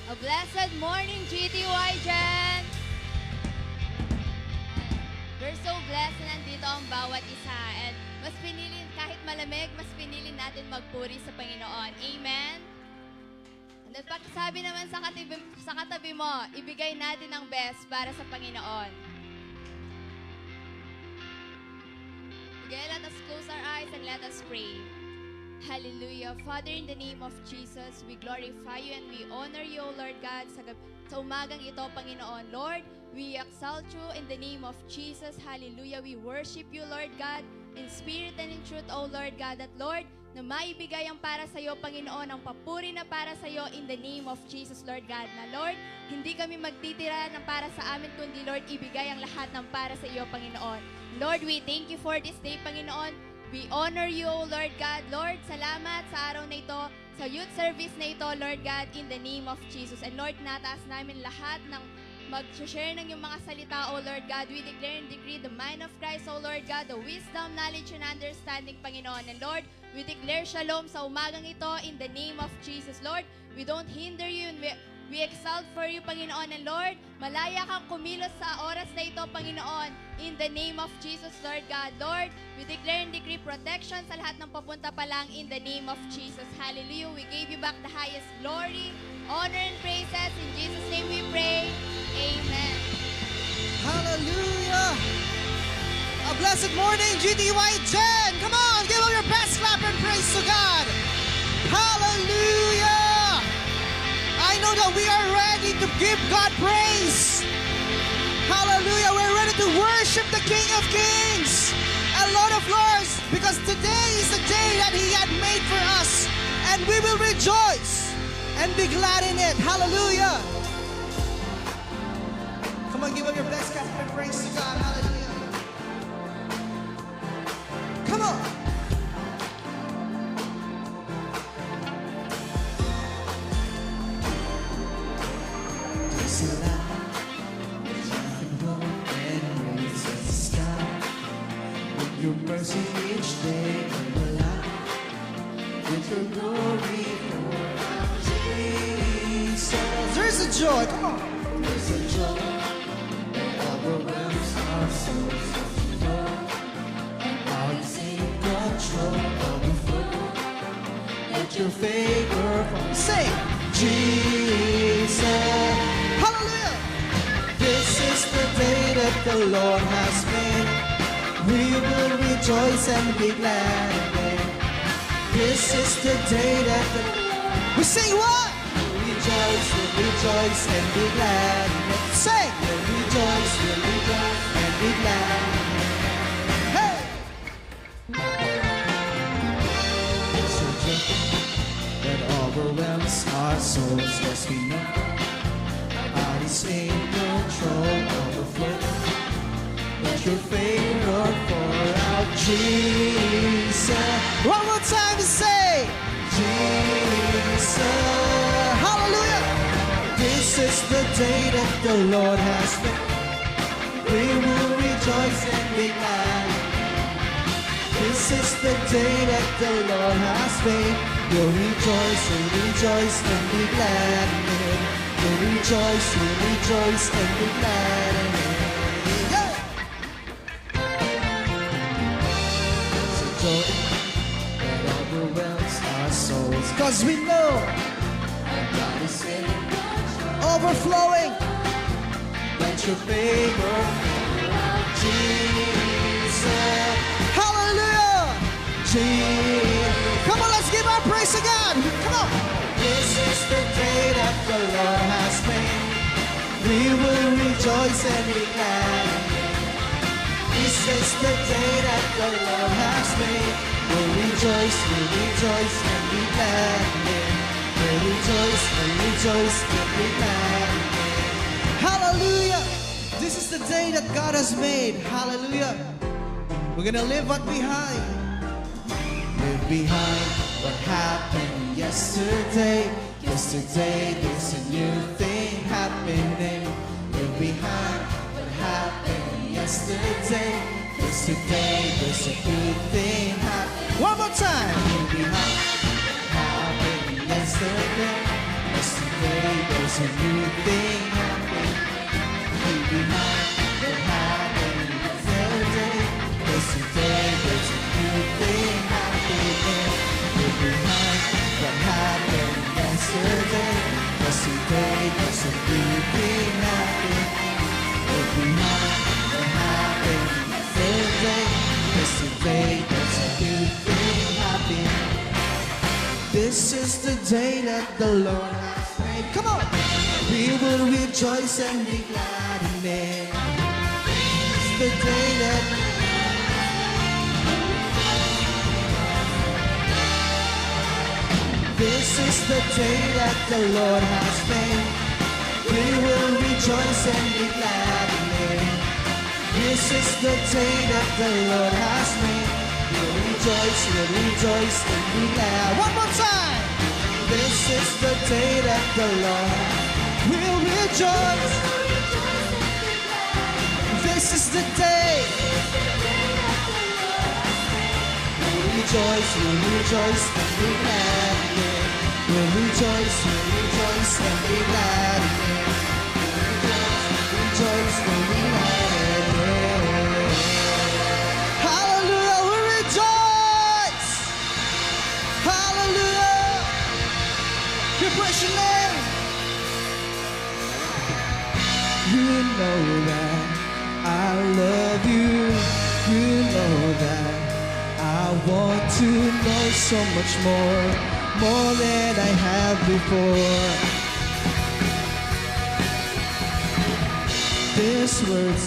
A blessed morning, GTY Gen! We're so blessed na nandito ang bawat isa. And mas pinili, kahit malamig, mas pinili natin magpuri sa Panginoon. Amen? And then pakisabi naman sa katabi mo, ibigay natin ang best para sa Panginoon. Okay, let us close our eyes and let us pray. Hallelujah. Father, in the name of Jesus, we glorify you and we honor you, O Lord God, sa umagang ito, Panginoon. Lord, we exalt you in the name of Jesus. Hallelujah. We worship you, Lord God, in spirit and in truth, O Lord God, that Lord, na maibigay ang para sa iyo, Panginoon, ang papuri na para sa iyo in the name of Jesus, Lord God. Na Lord, hindi kami magtitira ng para sa amin, kundi Lord, ibigay ang lahat ng para sa iyo, Panginoon. Lord, we thank you for this day, Panginoon. We honor you, Lord God. Lord, salamat sa araw na ito, sa youth service na ito, Lord God, in the name of Jesus. And Lord, nataas namin lahat ng mag-share ng yung mga salita, O Lord God. We declare and decree the mind of Christ, O Lord God, the wisdom, knowledge, and understanding, Panginoon. And Lord, we declare shalom sa umagang ito in the name of Jesus. Lord, we don't hinder you and we exalt for you, Panginoon. And Lord, malaya kang kumilos sa oras na ito, Panginoon, in the name of Jesus, Lord God. Lord, we declare and decree protection sa lahat ng papunta pa lang in the name of Jesus. Hallelujah. We gave you back the highest glory, honor, and praises. In Jesus' name we pray. Amen. Hallelujah! A blessed morning, GTY Gen! Come on, give them your best clap and praise to God! Hallelujah! I know that we are ready to give God praise. Hallelujah! We're ready to worship the King of Kings and Lord of Lords, because today is the day that He had made for us, and we will rejoice and be glad in it. Hallelujah! Come on, give up your best clap and praise to God. Hallelujah! Come on! Your mercy each day in the light, with your glory for our Jesus. There's a joy. Come on. There's a joy that overwhelms our souls as we know how you take control of the flow. Let your favor fall. Say, Jesus. hallelujah! This is the day that the Lord has made. We will rejoice and be glad in it. This is the day that the We sing what? we'll rejoice and be glad in it. Say, We'll rejoice and be glad in it. hey! It's a joy that overwhelms our souls, yes we know. God is in control of the flow. Let your favor pour out, Jesus. One more time to say, Jesus. hallelujah! This is the day that the Lord has made. We will rejoice and be glad. This is the day that the Lord has made. We'll rejoice and be glad in it. We'll rejoice and be glad in it. Yeah. It's a joy that overwhelms our souls. Because we know God is in overflowing. Let your favor pour out, Jesus. Hallelujah! Jesus. Come on, let's give our praise to God. Come on. This is the day that the Lord has made. We will rejoice and be glad. This is the day that the Lord has made. We'll rejoice and be glad. We'll rejoice and be glad. Hallelujah! This is the day that God has made. Hallelujah! We're gonna live what behind. Live behind what happened yesterday. Yesterday, there's a new thing happening. Live behind what happened yesterday. Yesterday, there's a good thing happening. One more time. Live behind what happened yesterday. Yesterday, there's a new thing happening. Leave behind what happened yesterday. There's a day, there's a new thing happening. Leave behind what happened yesterday. There's a day, there's a new thing happening. Leave behind what happened yesterday. There's a day, there's a new thing happening. This is the day that the Lord has made. Come on! We will rejoice and be glad in it. It's the day that this is the day that the Lord has made. We will rejoice and be glad in it. This is the day that the Lord has made. We'll rejoice and be glad. One more time! This is the day that the Lord will rejoice. This is the day. We'll rejoice and be glad in it. We'll rejoice and be glad in it. Rejoice and be glad in it. Hallelujah, we rejoice. Hallelujah. We bless your name. You know that I love you. You know that I want to know so much more than I have before. These words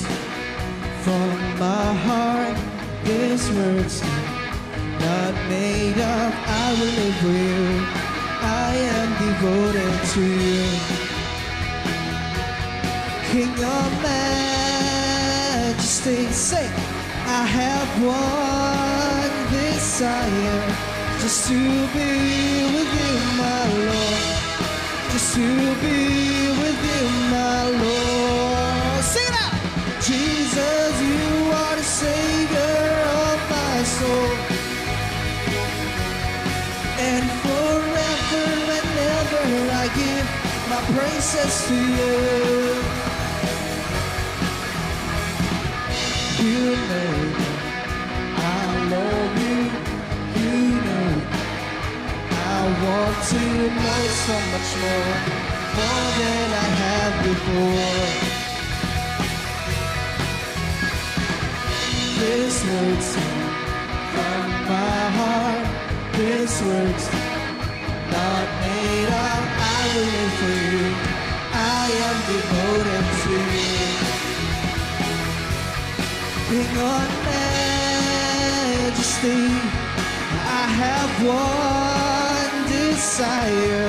from my heart, these words not made up. I will live for you. I am devoted to you. King of majesty, say, I have one desire, just to be with you, my Lord. Just to be with you, my Lord. Sing it out! Jesus, you are the Savior of my soul. And forever and ever I give my praises to you. You know I love you. You know I want to know so much more than I have before. These words from my heart, these words not made up. I will live for you. I am devoted to you. King of majesty, I have one desire,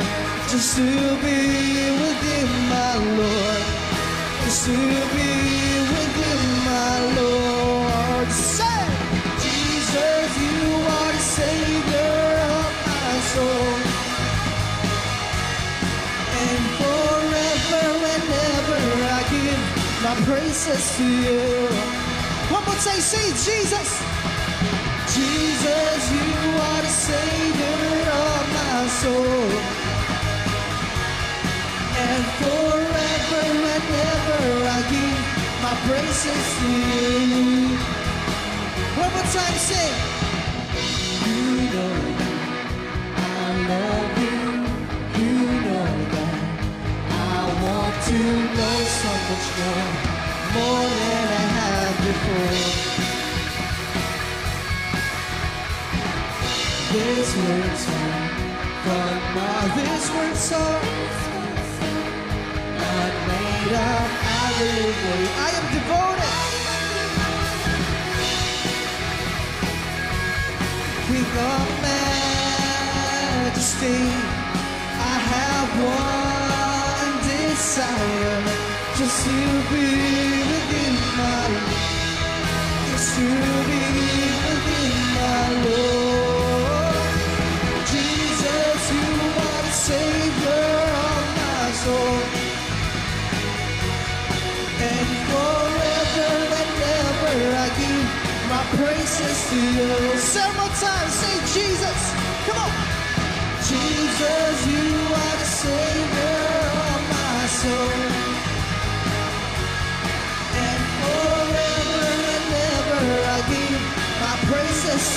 just to be with you, my Lord. Just to be with you, my Lord. Say, Jesus, you are the Savior of my soul. And forever and ever I give my praises to you. One more time, say Jesus. Jesus, you are the Savior of my soul. And forever and ever I give my praises to you. One more time, sing. You know I love you. You know that I want to know so much more than I have before. These words from my, these words are not made up. I will wait. I am devoted. King of majesty, I have one desire, just to be with you, my Lord. Just to be with you, my Lord. Jesus, you are the Savior of my soul. And forever and ever I give my praises to you. Several times, say Jesus. Come on. Jesus, you are the Savior of my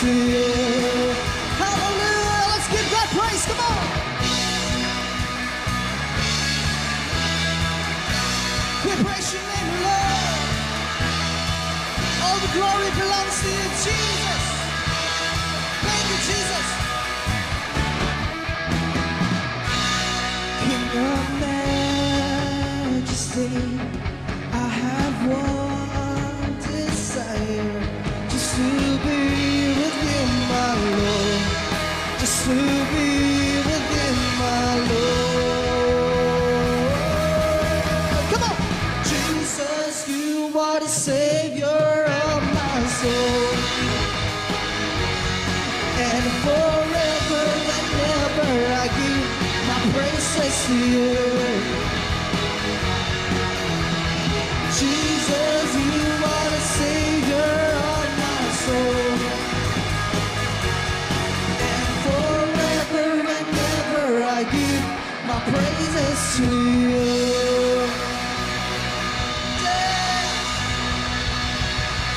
to you. Hallelujah. Let's give God praise. Come on. We praise your name, Lord. All the glory belongs to you, Jesus. Thank you, Jesus. King of majesty, I have one desire, just to be with you, my Lord, just to be with you, my Lord. Come on. Jesus, you are the Savior of my soul, and forever and ever I give my praises to you. Jesus, you are the Savior of my soul, and forever and ever I give my praises to you. Yeah.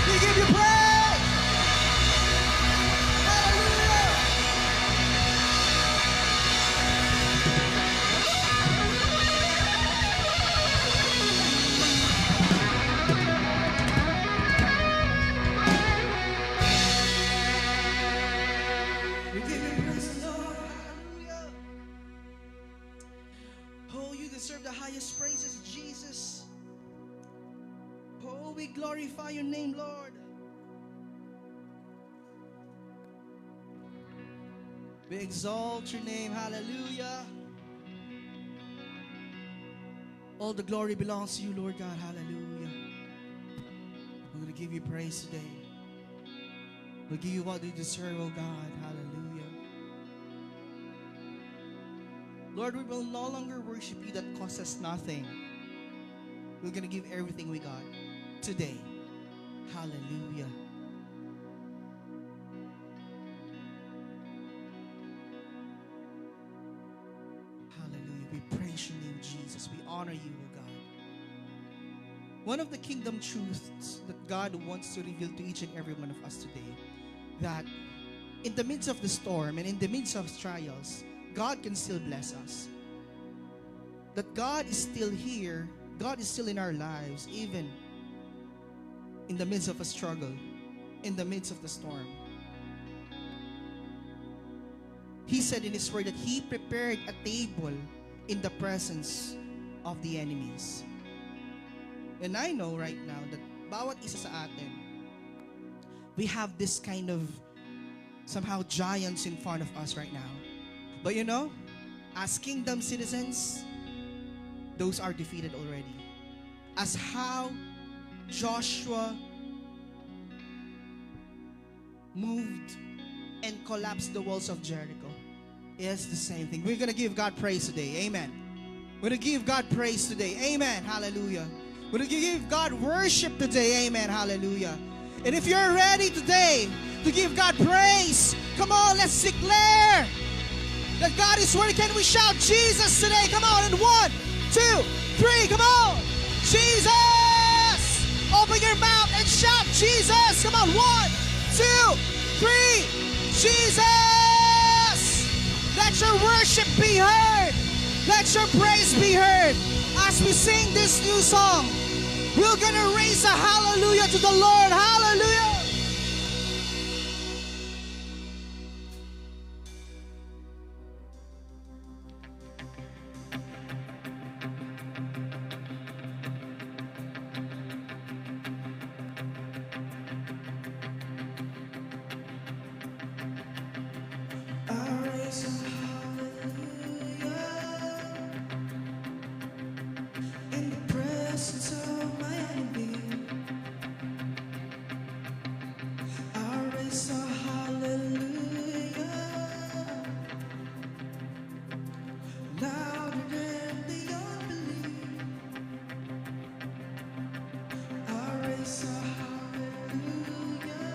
We give you praise. Hallelujah. We give you praise, Lord. Hallelujah. Oh, you deserve the highest praises, Jesus. Oh, we glorify your name, Lord. We exalt your name. Hallelujah. All the glory belongs to you, Lord God. Hallelujah. We're going to give you praise today. We'll give you what you deserve, oh God. Hallelujah. Lord, we will no longer worship you that costs us nothing. We're going to give everything we got today. Hallelujah. Hallelujah. We praise your name, Jesus. We honor you, oh God. One of the kingdom truths that God wants to reveal to each and every one of us today, that in the midst of the storm and in the midst of trials, God can still bless us. That God is still here. God is still in our lives, even in the midst of a struggle, in the midst of the storm. He said in His word that He prepared a table in the presence of the enemies. And I know right now that bawat isa sa atin, we have this kind of somehow giants in front of us right now. But you know, as kingdom citizens, those are defeated already. As how Joshua moved and collapsed the walls of Jericho, it's the same thing. We're going to give God praise today. Amen. We're going to give God praise today. Amen. Hallelujah. We're going to give God worship today. Amen. Hallelujah. And if you're ready today to give God praise, come on, let's declare that God is worthy. Can we shout Jesus today? Come on, in 1, 2, 3, come on. Jesus! Open your mouth and shout Jesus. Come on, 1, 2, 3. Jesus! Let your worship be heard. Let your praise be heard. As we sing this new song, we're gonna raise a hallelujah to the Lord. Hallelujah! In the presence of my enemy, I raise a hallelujah, louder than the unbelief. I raise a hallelujah,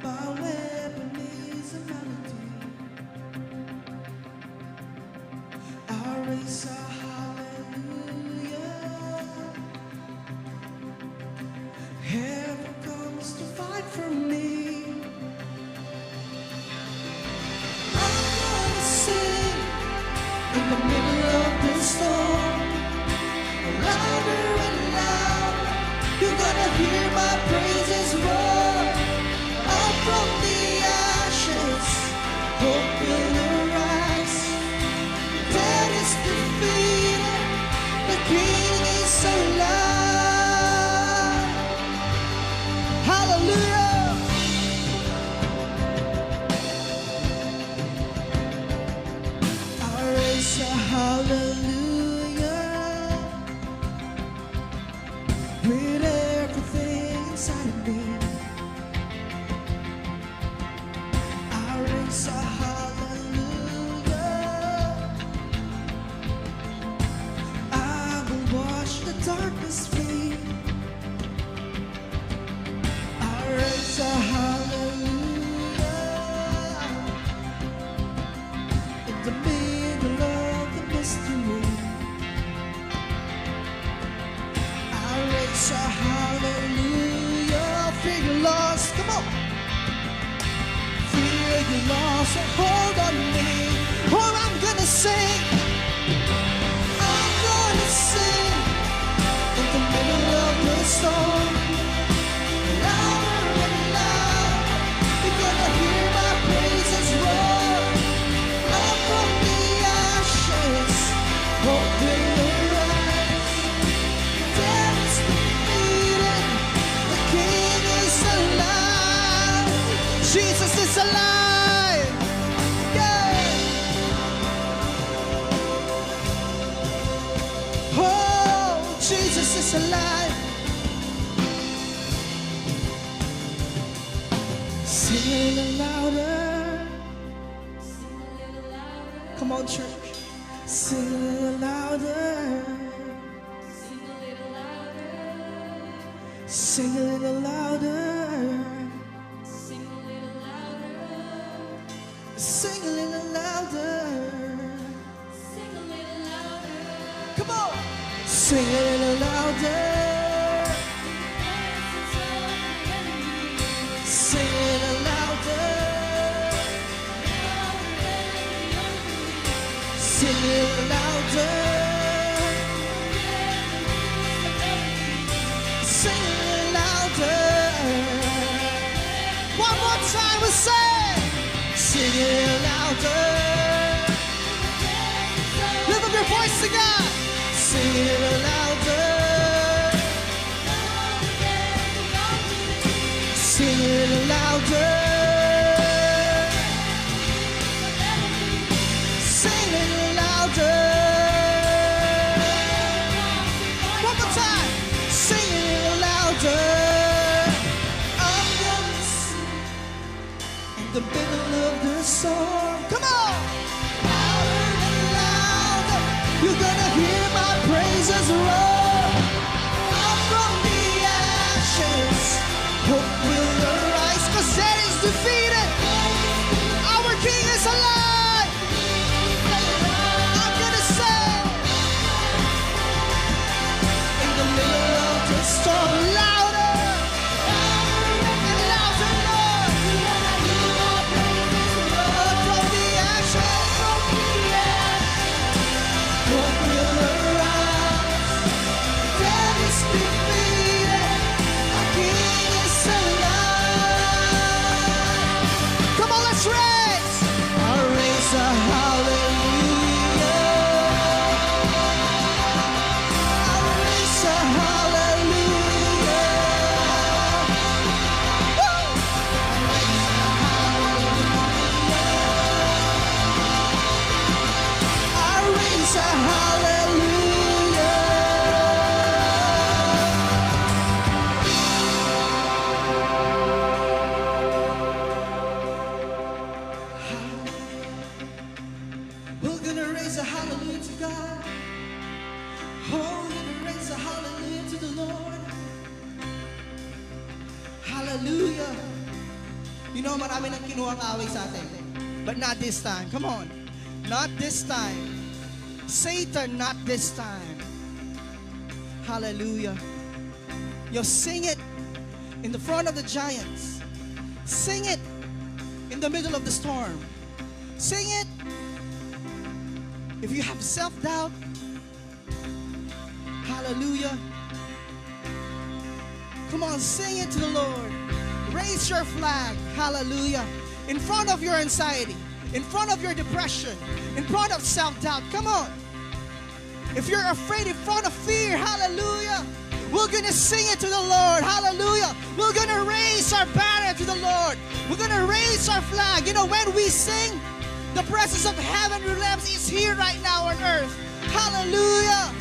my weapon is a melody. I raise a hallelujah. Heaven comes to fight the middle of the storm. Louder and louder, you're gonna hear my praises roar. Up from the ashes, hope will arise. Death is defeated, the King is alive. Hallelujah. I raise a hallelujah with everything inside of me. I raise a hallelujah. I will watch the darkness flee. I raise a hallelujah in the middle of the mystery. I raise a hallelujah. Fear you lost, come on. Fear you lost, so hold on me. Or I'm gonna sing. I'm gonna sing in the middle of the storm. Louder and louder, you're gonna hear my praises roar. Up from the ashes, hope will arise. Death is defeated, the King is alive. Jesus is alive. Yeah. Oh, Jesus is alive. Sing a little louder. Come on, church. Sing a little louder. Sing a little louder. Sing a little louder. Come on. Sing a little louder. Sing a little louder. Sing a little louder. Sing a little louder. One more time, we say. Sing a little louder. Lift up your voice to God. Sing a little louder. Sing a little louder. Sing a little louder. One more time. Sing a little louder. I'm gonna sing in the middle of the storm. Come on. Louder and louder, you're gonna hear my praises roar. Up from the ashes, hope will arise, 'cause death is defeated. Our King is alive. I'm gonna say, in the middle of the storm, louder and louder, Lord. Up from the ashes, hope will arise. Death is defeated. Our King is alive. Come on, let's raise. I raise a hallelujah. I raise a hallelujah. Woo! I raise a hallelujah. We're gonna raise a hallelujah to God. Oh, we're gonna raise a hallelujah to the Lord. Hallelujah. You know, marami nang kinuhang away sa atin. But not this time. Come on. Not this time. Satan, not this time. Hallelujah. You sing it in the front of the giants. Sing it in the middle of the storm. Sing it If you have self-doubt, hallelujah. Come on, sing it to the Lord. Raise your flag, hallelujah. In front of your anxiety, in front of your depression, in front of self-doubt. Come on. If you're afraid in front of fear, hallelujah. We're gonna sing it to the Lord, hallelujah. We're gonna raise our banner to the Lord. We're gonna raise our flag. You know, when we sing, the presence of heaven realms is here right now on earth. Hallelujah.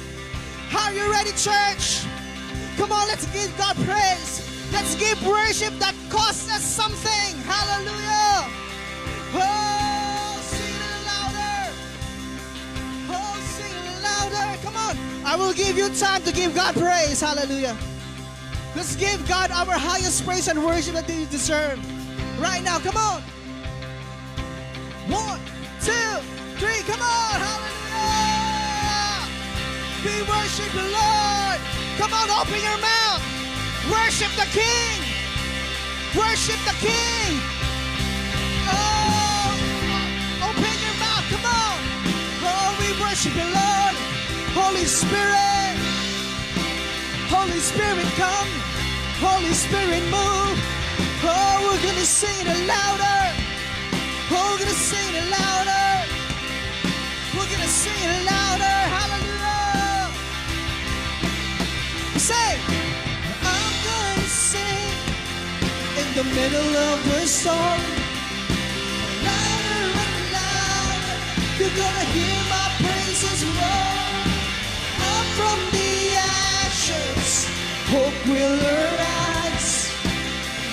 Are you ready, church? Come on, let's give God praise. Let's give worship that costs us something. Hallelujah. Oh, sing it a little louder. Oh, sing it a little louder. Come on. I will give you time to give God praise. Hallelujah. Let's give God our highest praise and worship that He deserves. Right now, come on. 1, 2, 3, come on. Hallelujah. We worship the Lord. Come on, open your mouth. Worship the King. Worship the King. Oh, open your mouth. Come on. Oh, we worship the Lord. Holy Spirit. Holy Spirit, come. Holy Spirit, move. Oh, we're going to sing it louder. Oh, we're going to sing it louder. We're going to sing it louder. Hallelujah. Say, I'm going to sing in the middle of the storm. Louder and louder. You're going to hear my praises roar. Up from the ashes, hope will arise.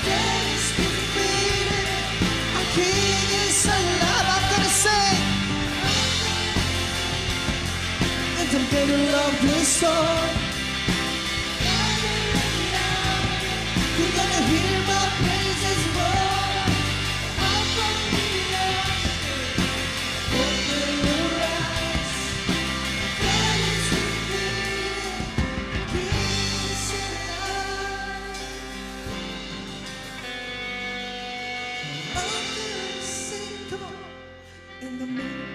Death is defeated. Our King is alive. I'm going to sing in the middle of the storm. You're gonna hear my praises roar. Up from the ashes, hope will arise. Death is defeated. King is alive. I'm gonna sing, come on, in the middle.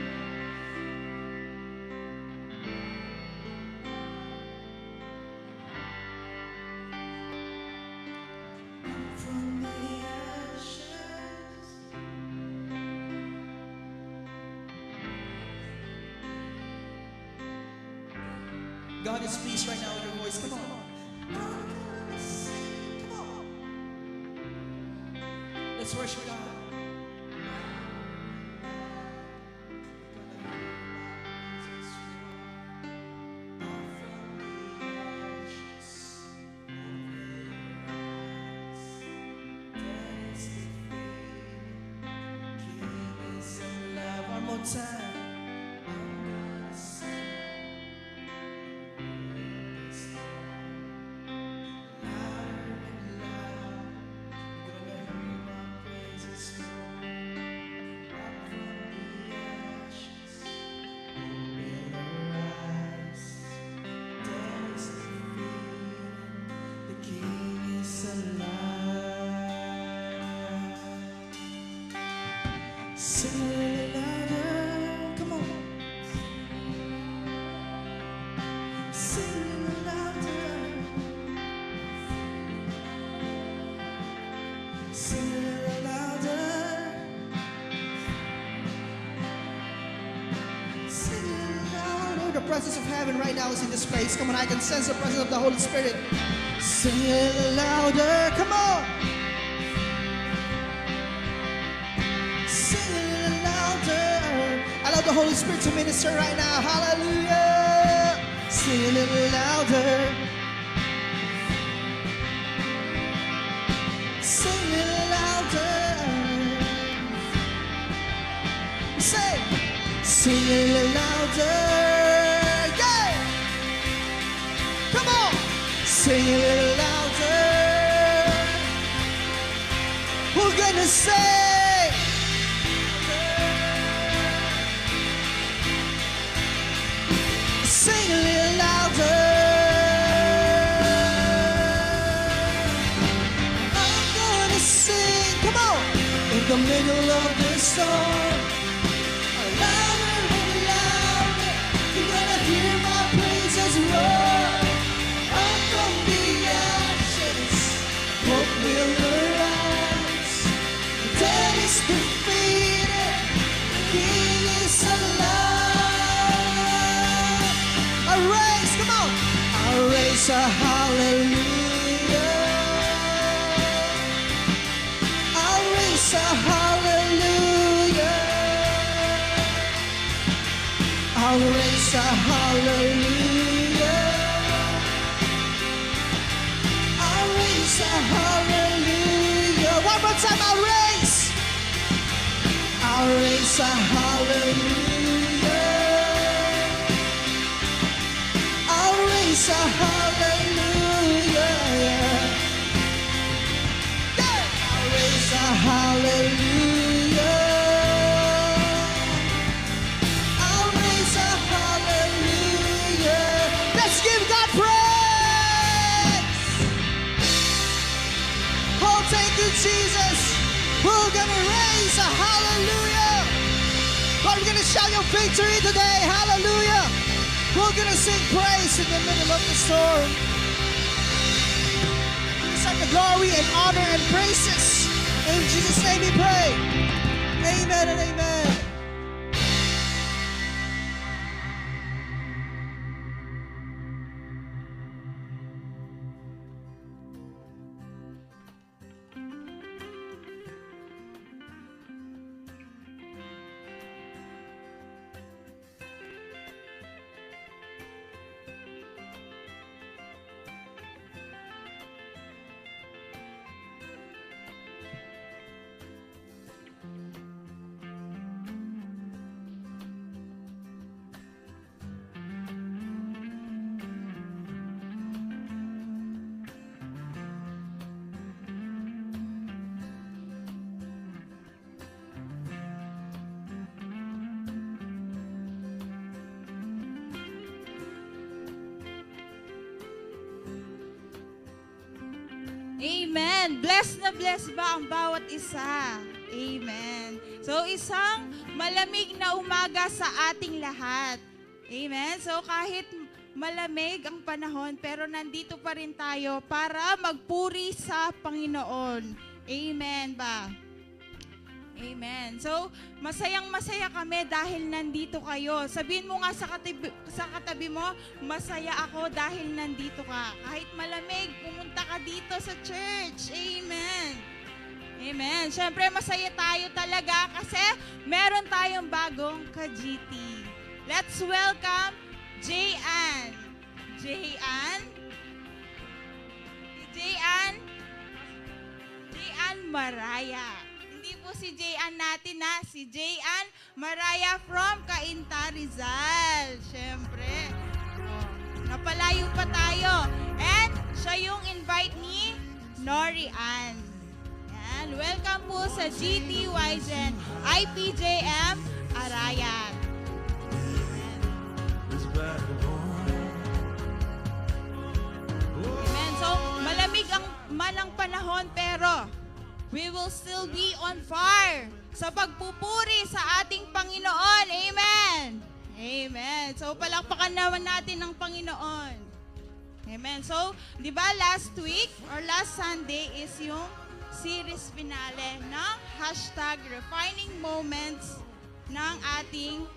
From the ashes. God is pleased right now with your voice. Come on. Come on. Let's worship God. One more time. Sing it louder, come on. Sing it louder. Sing it louder. Sing it louder. The presence of heaven right now is in this place. Come on, I can sense the presence of the Holy Spirit. Sing it louder, come on. Allow the Holy Spirit to minister right now. Hallelujah. Sing a little louder. Sing a little louder. Say, sing a little louder. Yeah. Come on. Sing a little louder. We're gonna say. Sing a little louder. I'm gonna sing, come on, in the middle of the storm. Louder and louder. is alive. A raise, come on. I'll raise a hallelujah. I'll raise a hallelujah. I'll raise a hallelujah. I'll raise a hallelujah. One more time, I'll raise. I'll raise a hallelujah. I'll raise a hallelujah. I'll raise a hallelujah. I'll raise a hallelujah. Let's give God praise. Oh, thank you, Jesus. We're gonna raise a hallelujah. Lord, we're gonna shout your victory today. Hallelujah. We're gonna sing praise in the middle of the storm. It's like the glory and honor and praises. In Jesus' name we pray. Amen and amen. Amen. Bless na bless ba ang bawat isa? Amen. So, isang malamig na umaga sa ating lahat. Amen. So, kahit malamig ang panahon, pero nandito pa rin tayo para magpuri sa Panginoon. Amen ba? Amen. So, masayang-masaya kami dahil nandito kayo. Sabihin mo nga sa katabi mo, masaya ako dahil nandito ka. Kahit malamig, pumunta ka dito sa church. Amen. Amen. Siyempre, masaya tayo talaga kasi meron tayong bagong ka-GT. Let's welcome Jayan. Jayan? Jayan Maraya. Hindi po si Jayan natin na, si Jayan Maraya from Cainta, Rizal. Siyempre. Oh, napalayo pa tayo. And siya yung invite ni Nori Ann. Yan. Welcome po sa GTYGen IPJM Arayan. Amen. So, malamig ang malang panahon pero we will still be on fire sa pagpupuri sa ating Panginoon. Amen. Amen. So, palakpakan naman natin ng Panginoon. Amen. So, di ba last week or last Sunday is yung series finale ng #Refining Moments ng ating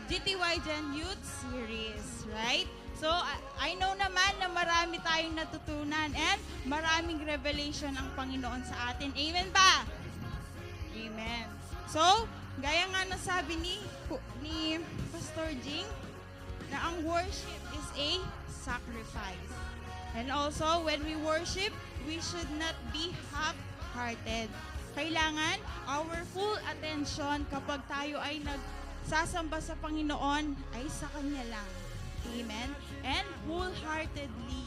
GTYGen Youth Series. Right? So, I know naman na marami tayong natutunan and maraming revelation ang Panginoon sa atin. Amen ba? Amen. So, gaya nga nasabi ni Pastor Jing, na ang worship is a sacrifice. And also, when we worship, we should not be half-hearted. Kailangan our full attention kapag tayo ay nagsasamba sa Panginoon ay sa Kanya lang. Amen? And wholeheartedly.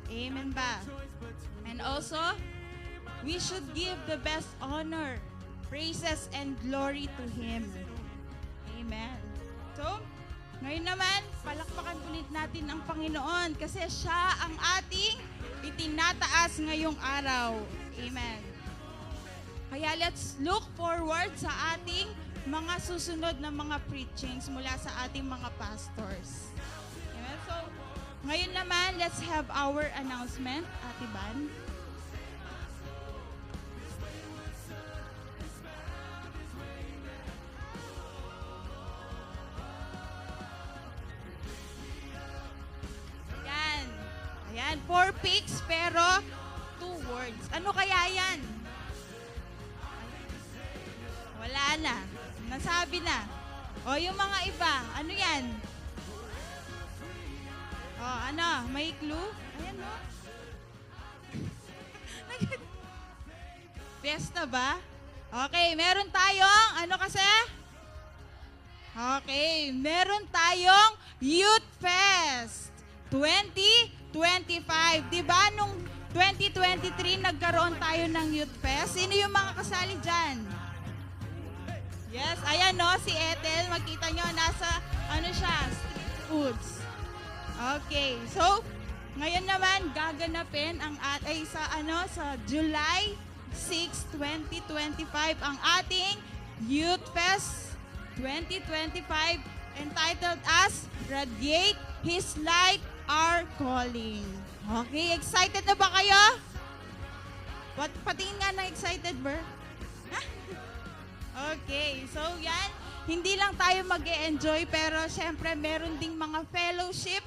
Amen ba? And also, we should give the best honor, praises, and glory to Him. Amen. So, ngayon naman, palakpakan ulit natin ang Panginoon kasi siya ang ating itinataas ngayong araw. Amen. Kaya let's look forward sa ating mga susunod na mga preachings mula sa ating mga pastors. Amen. So, ngayon naman, let's have our announcement, Ate Ban. 4 pics pero 2 words. Ano kaya yan? Wala na. Nasabi na. O, yung mga iba, ano yan? O, ano? May clue? Ayan, no? Fiesta ba? Okay, meron tayong, ano kasi? Okay, meron tayong Youth Fest 2025. Diba nung 2023 nagkaroon tayo ng Youth Fest? Sino yung mga kasali dyan? Yes, ayan no, si Ethel. Makita nyo, nasa, ano siya, street foods. Okay, so, ngayon naman, gaganapin ang sa July 6, 2025, ang ating Youth Fest 2025 entitled as Radiate His Light, Our Calling. Okay, excited na ba kayo? Patingin nga na excited, Ber. Okay, so yan, hindi lang tayo mag-e-enjoy pero syempre meron ding mga fellowship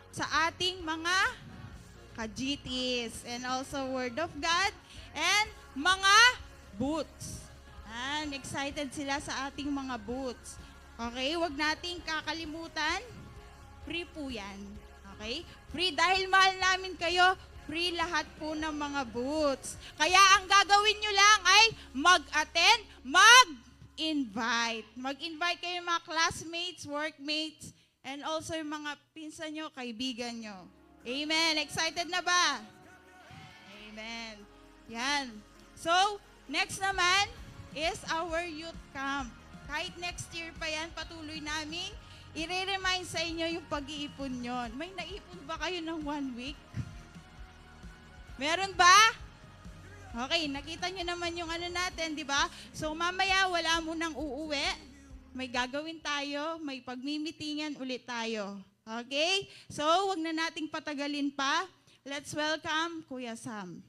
sa ating mga ka-GTs and also Word of God and mga booths. And excited sila sa ating mga booths. Okay, wag nating kakalimutan, free po yan. Okay? Free dahil mahal namin kayo, free lahat po ng mga booths. Kaya ang gagawin nyo lang ay mag-attend, mag-invite. Mag-invite kayo yung mga classmates, workmates, and also yung mga pinsan nyo, kaibigan nyo. Amen. Excited na ba? Amen. Yan. So, next naman is our youth camp. Kahit next year pa yan, patuloy namin i-remind sa inyo yung pag-iipon nyo. May naipon ba kayo ng 1 week? Meron ba? Okay, nakita nyo naman yung ano natin, di ba? So, mamaya wala mo nang uuwi. May gagawin tayo, may pagmimitingan ulit tayo. Okay? So, wag na nating patagalin pa. Let's welcome Kuya Sam.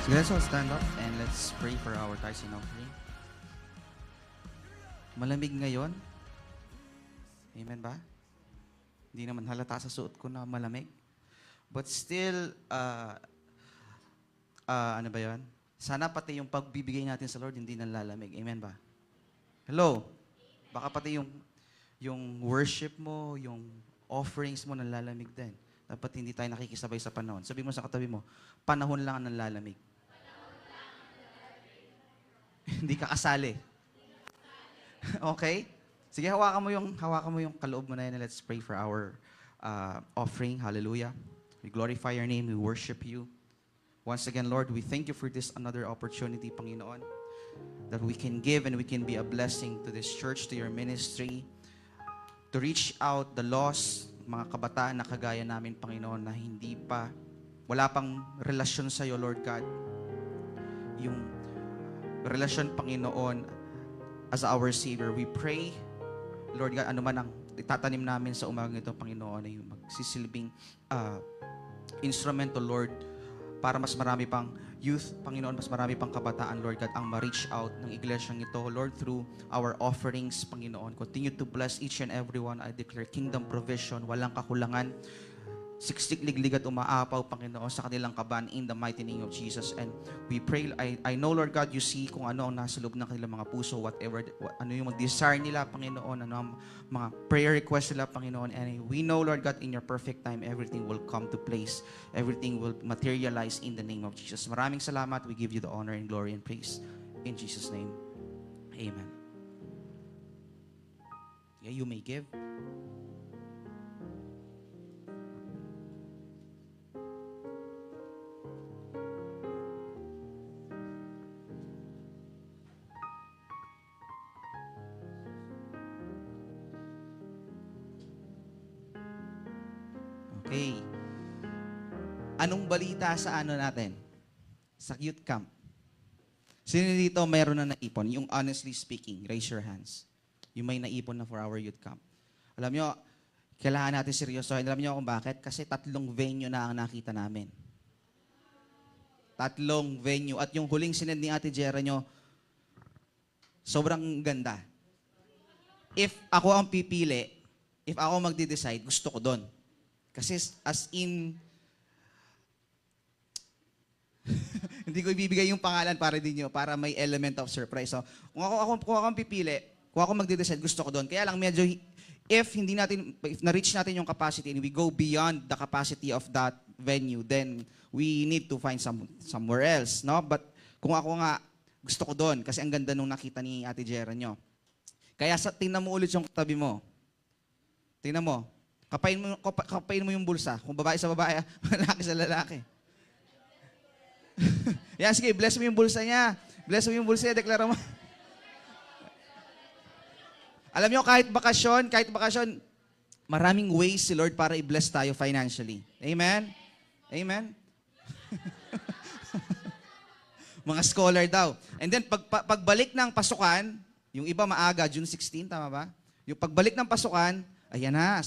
So let's all stand up and let's pray for our tithes and offering. Malamig ngayon. Amen ba? Hindi naman halata sa suot ko na malamig. But still, ano ba yun? Sana pati yung pagbibigay natin sa Lord hindi nalalamig. Amen ba? Hello? Baka pati yung worship mo, yung offerings mo nalalamig din. Dapat hindi tayo nakikisabay sa panahon. Sabi mo sa katabi mo, panahon lang ang nalalamig. Hindi ka kasali. Okay? Sige, hawakan mo yung kaloob mo na yan. Let's pray for our offering. Hallelujah. We glorify your name. We worship you. Once again, Lord, we thank you for this another opportunity, Panginoon, that we can give and we can be a blessing to this church, to your ministry, to reach out the lost, mga kabataan na kagaya namin, Panginoon, na wala pang relasyon sa iyo, Lord God. Yung relasyon, Panginoon, as our Savior. We pray, Lord God, ano man ang itatanim namin sa umagang ito, Panginoon, ay magsisilbing instrumento, Lord, para mas marami pang youth, Panginoon, mas marami pang kabataan, Lord God, ang ma-reach out ng iglesyang ito, Lord, through our offerings, Panginoon. Continue to bless each and everyone. I declare kingdom provision, walang kakulangan, siksik, liglig at umaapaw, Panginoon, sa kanilang kaban in the mighty name of Jesus. And we pray, I know, Lord God, you see kung ano ang nasa loob ng kanilang mga puso, whatever, ano yung mag-desire nila, Panginoon, ano ang mga prayer request nila, Panginoon. And we know, Lord God, in your perfect time, everything will come to place. Everything will materialize in the name of Jesus. Maraming salamat. We give you the honor and glory and praise. In Jesus' name, amen. Yeah, you may give. Okay. Anong balita sa ano natin? Sa youth camp. Sino dito mayroon na naipon? Yung honestly speaking, raise your hands. Yung may naipon na for our youth camp. Alam nyo, Kailangan natin seryosohin. Alam niyo kung bakit? Kasi 3 venue na ang nakita namin. 3 venue. At yung huling sinend ni Ate Jera nyo, sobrang ganda. If ako ang pipili, if ako magde-decide, gusto ko doon. Kasi as in, hindi ko ibibigay yung pangalan para din nyo, para may element of surprise. So, kung ako ang pipili, kung ako magde-decide, gusto ko doon. Kaya lang medyo, if na-reach natin yung capacity and we go beyond the capacity of that venue, then we need to find somewhere else, no? But kung ako nga, gusto ko doon kasi ang ganda nung nakita ni Ate Jera nyo. Kaya tingnan mo ulit yung tabi mo. Tingnan mo. Kapain mo yung bulsa. Kung babae sa babae, lalaki sa lalaki. Yan, sige, bless mo yung bulsa niya. Bless mo yung bulsa niya, deklara mo. Alam nyo, kahit bakasyon, maraming ways si Lord para i-bless tayo financially. Amen? Amen? Mga scholar daw. And then, pagbalik ng pasukan, yung iba maaga, June 16, tama ba? Yung pagbalik ng pasukan, ayan na,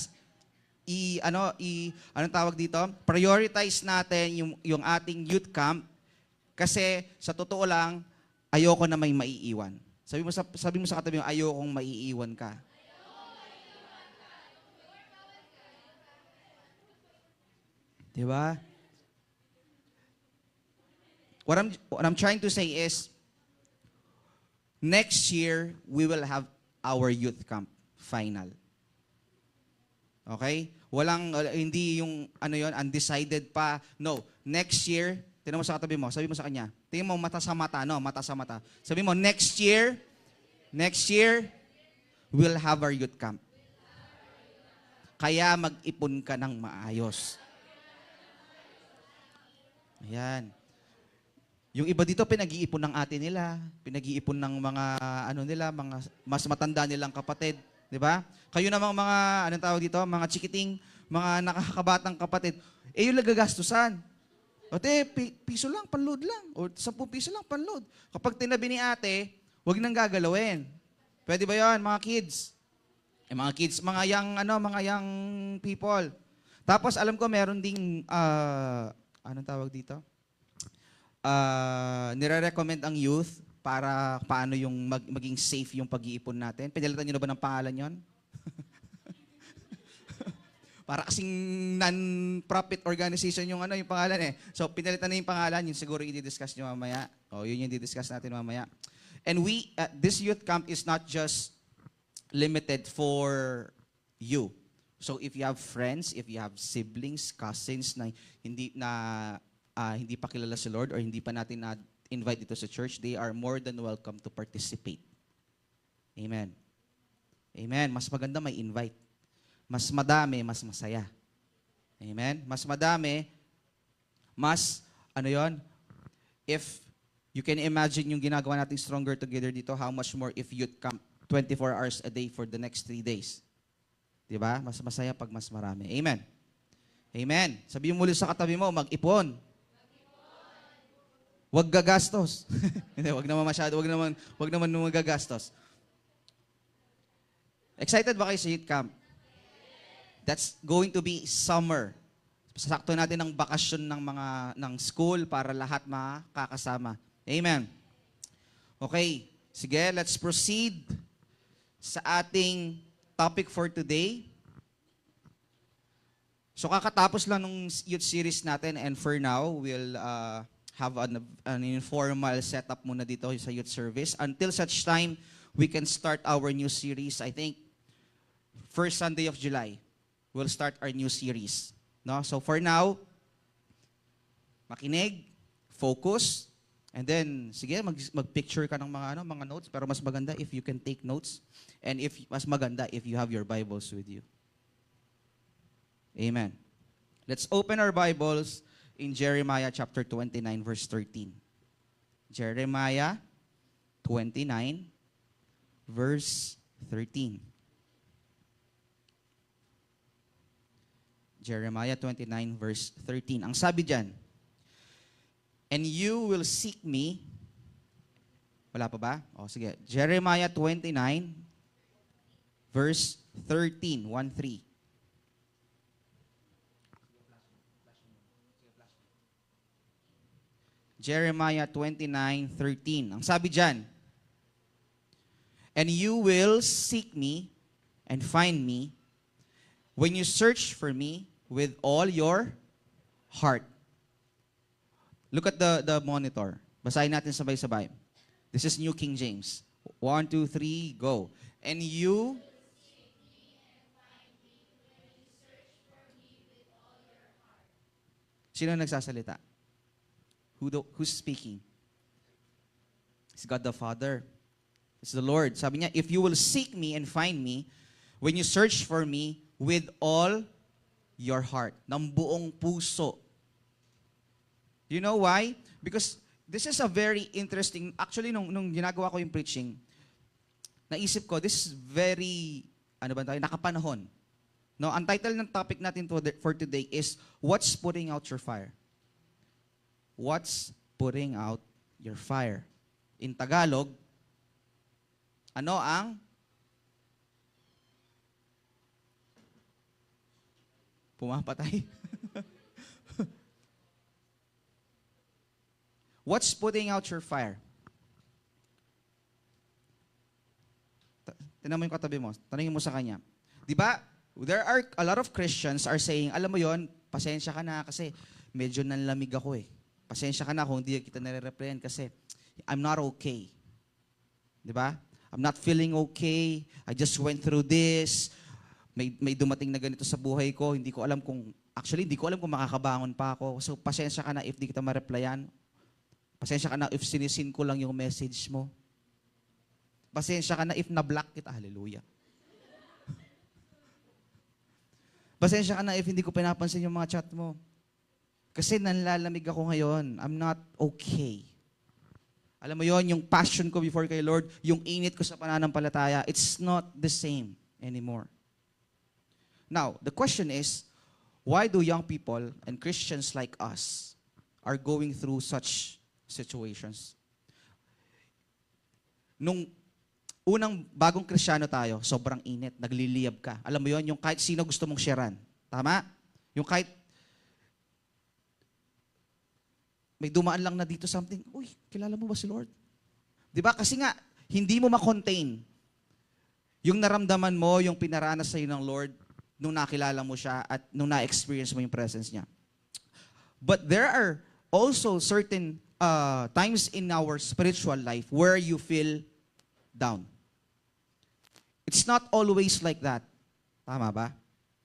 anong tawag dito? Prioritize natin yung ating youth camp kasi sa totoo lang, ayoko na may maiiwan. Sabi mo sa katabi mo, ayokong maiiwan ka. Diba? What I'm trying to say is, next year, we will have our youth camp final. Okay? Hindi yung, undecided pa. No. Next year, tingnan mo sa katabi mo, sabi mo sa kanya, tingnan mo mata sa mata, no? Mata sa mata. Sabi mo, next year, we'll have our youth camp. Kaya mag-ipon ka ng maayos. Ayan. Yung iba dito, pinag-iipon ng ate nila, pinag-iipon ng mga, mga mas matanda nilang kapatid. Di ba? Kayo namang mga, anong tawag dito, mga chikiting, mga nakakabatang kapatid, yung nagagastusan. O piso lang, panload lang. O 10 piso lang, panload. Kapag tinabi ni ate, huwag nang gagalawin. Pwede ba yon mga kids? Mga kids, mga young people. Tapos alam ko meron ding, anong tawag dito? Nire-recommend ang youth para paano yung maging safe yung pag-iipon natin. Pinalitan nyo na ba ng pangalan yon? Para kasing non-profit organization yung yung pangalan eh. So pinalitan na yung pangalan, yun siguro i-discuss nyo mamaya. Yun yung i-discuss natin mamaya. And this youth camp is not just limited for you. So if you have friends, if you have siblings, cousins na hindi pa kilala si Lord or hindi pa natin na-invite dito sa church, they are more than welcome to participate. Amen. Amen. Mas maganda may invite. Mas madami, mas masaya. Amen. Mas madami, if you can imagine yung ginagawa nating Stronger Together dito, how much more if youth camp 24 hours a day for the next 3 days. Diba? Mas masaya pag mas marami. Amen. Amen. Sabihin mo ulit sa katabi mo, mag-ipon. Huwag gagastos. Hindi, huwag naman masyado, huwag naman magagastos. Excited ba kayo sa youth camp? That's going to be summer. Sasakto natin ng bakasyon ng school para lahat makakasama. Amen. Okay, sige, let's proceed sa ating topic for today. So kakatapos lang ng youth series natin and for now, we'll have an informal setup muna dito sa youth service. Until such time, we can start our new series. I think, first Sunday of July, we'll start our new series. No? So for now, makinig, focus, and then, sige, mag-picture ka ng mga notes, pero mas maganda if you can take notes, and mas maganda if you have your Bibles with you. Amen. Let's open our Bibles in Jeremiah chapter 29, verse 13. Jeremiah 29, verse 13. Jeremiah 29, verse 13. Ang sabi dyan, and you will seek me. Wala pa ba? Sige. Jeremiah 29, verse 13. 1-3. Jeremiah 29:13. Ang sabi dyan, and you will seek me and find me when you search for me with all your heart. Look at the monitor. Basahin natin sabay-sabay. This is New King James. 1, 2, 3, go. And you... Sino nagsasalita? Who's speaking? It's God the Father. It's the Lord. Sabi niya, if you will seek me and find me, when you search for me with all your heart. Ng buong puso. You know why? Because this is a very interesting, actually nung ginagawa ko yung preaching, naisip ko, this is very, nakapanahon. No, ang title ng topic natin for today is, What's Putting Out Your Fire? What's putting out your fire? In Tagalog, ano ang pumapatay? What's putting out your fire? Tingnan mo yung katabi mo. Tanungin mo sa kanya. Di ba, there are a lot of Christians are saying, alam mo yon, pasensya ka na kasi medyo nanlamig ako eh. Pasensya ka na kung hindi kita nare-reprehend kasi I'm not okay. Di ba? I'm not feeling okay. I just went through this. May dumating na ganito sa buhay ko. Hindi ko alam kung makakabangon pa ako. So, pasensya ka na if di kita ma-replyan. Pasensya ka na if sinisin ko lang yung message mo. Pasensya ka na if na-block kita. Hallelujah. Pasensya ka na if hindi ko pinapansin yung mga chat mo. Kasi nanlalamig ako ngayon. I'm not okay. Alam mo yon, yung passion ko before kay Lord, yung init ko sa pananampalataya, it's not the same anymore. Now, the question is, why do young people and Christians like us are going through such situations? Nung unang bagong Kristiyano tayo, sobrang init, nagliliyab ka. Alam mo yon, yung kahit sino gusto mong sharean. Tama? Yung kahit may dumaan lang na dito something, uy, kilala mo ba si Lord? Di ba? Kasi nga, hindi mo ma-contain yung naramdaman mo, yung pinaranas sa'yo ng Lord nung nakilala mo siya at nung na-experience mo yung presence niya. But there are also certain times in our spiritual life where you feel down. It's not always like that. Tama ba?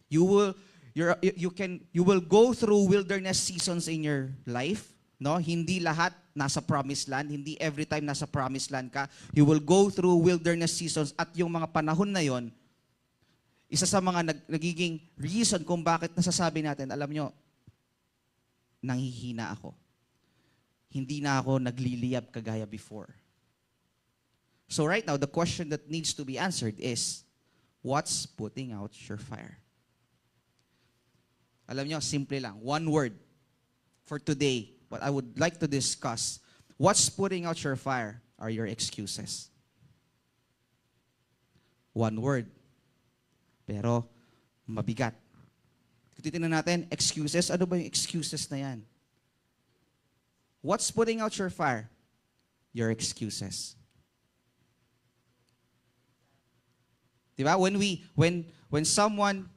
You will go through wilderness seasons in your life. No, hindi lahat nasa promised land, hindi every time nasa promised land ka. You will go through wilderness seasons at yung mga panahon na yon, isa sa mga nagiging reason kung bakit nasasabi natin, alam nyo, nanghihina ako. Hindi na ako nagliliyab kagaya before. So right now, the question that needs to be answered is, what's putting out your fire? Alam nyo, simple lang. One word for today. What I would like to discuss, what's putting out your fire are your excuses. One word. Pero, mabigat. Kung titignan natin, excuses, ano ba yung excuses na yan? What's putting out your fire? Your excuses. Diba? When someone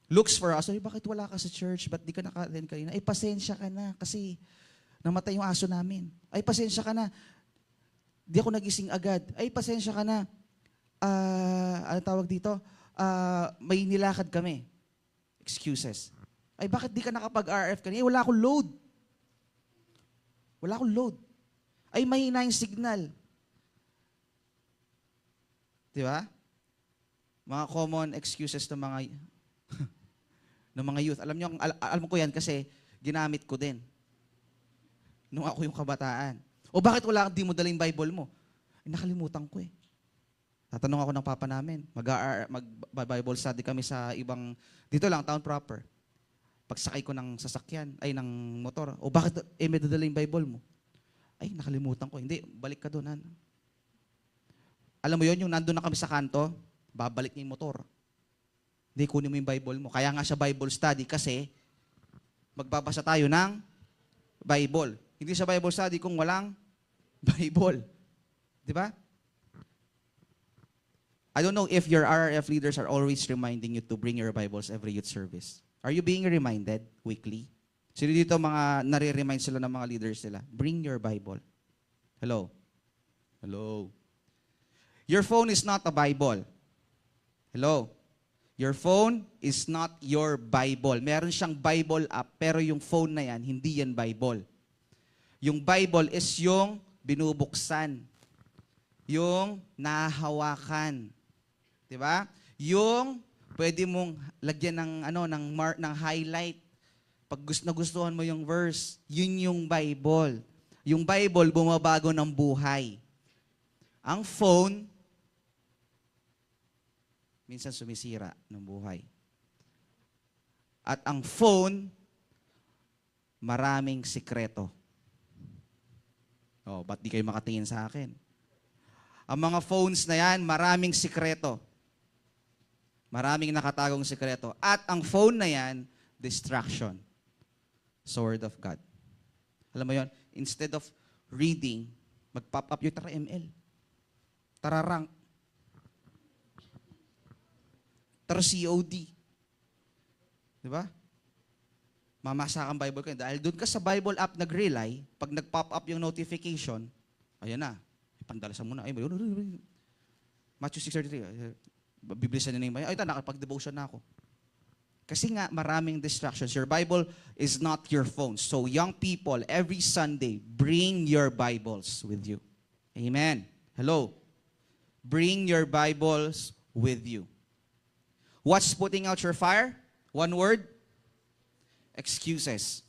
looks for us, ay, bakit wala ka sa church? Ba't di ka naka-attend kanina? Ay, pasensya ka na kasi namatay yung aso namin. Ay, pasensya ka na. Di ako nagising agad. Ay, pasensya ka na. Ano tawag dito? May nilakad kami. Excuses. Ay, bakit di ka nakapag-RF kanina? Ay, wala akong load. Wala akong load. Ay, mahina yung signal. Di ba? Mga common excuses ng mga ng mga youth. Alam niyo, alam ko yan kasi ginamit ko din. Nung ako yung kabataan. O bakit di mo dala yung Bible mo? Ay, nakalimutan ko eh. Tatanong ako ng papa namin. Mag-Bible study kami sa ibang, dito lang, town proper. Pagsakay ko ng sasakyan, ay ng motor. O bakit may dadala yung Bible mo? Ay, nakalimutan ko. Hindi, balik ka doon. Alam mo yon, yung nandun na kami sa kanto, babalik niya yung motor. Hindi, kunin mo yung Bible mo. Kaya nga siya Bible study kasi magbabasa tayo ng Bible. Hindi siya Bible study kung walang Bible. Di ba? I don't know if your RRF leaders are always reminding you to bring your Bibles every youth service. Are you being reminded weekly? Sino dito mga nare-remind sila ng mga leaders nila? Bring your Bible. Hello? Hello? Your phone is not a Bible. Hello? Your phone is not your Bible. Meron siyang Bible app, pero yung phone na yan, hindi yan Bible. Yung Bible is yung binubuksan. Yung nahahawakan. Diba? Yung pwede mong lagyan ng ng highlight. Pag nagustuhan mo yung verse, yun yung Bible. Yung Bible bumabago ng buhay. Ang phone minsan sumisira ng buhay. At ang phone maraming sikreto. Oh, ba't di kayo makatingin sa akin? Ang mga phones na yan, maraming sikreto. Maraming nakatagong sikreto. At ang phone na yan, distraction sa Word of God. Alam mo yon, instead of reading, mag-pop up yung tara ML. Tara rank. Tara COD. Diba? Mamasa kang Bible kayo. Dahil doon ka sa Bible app nag-rely, pag nag-pop up yung notification, ayan na, ipandalasan mo na. Ay, Matthew 6:33. Bibilisan na yung ay, nakapag-devotion na ako. Kasi nga, maraming distractions. Your Bible is not your phone. So, young people, every Sunday, bring your Bibles with you. Amen. Hello. Bring your Bibles with you. What's putting out your fire? One word. Excuses.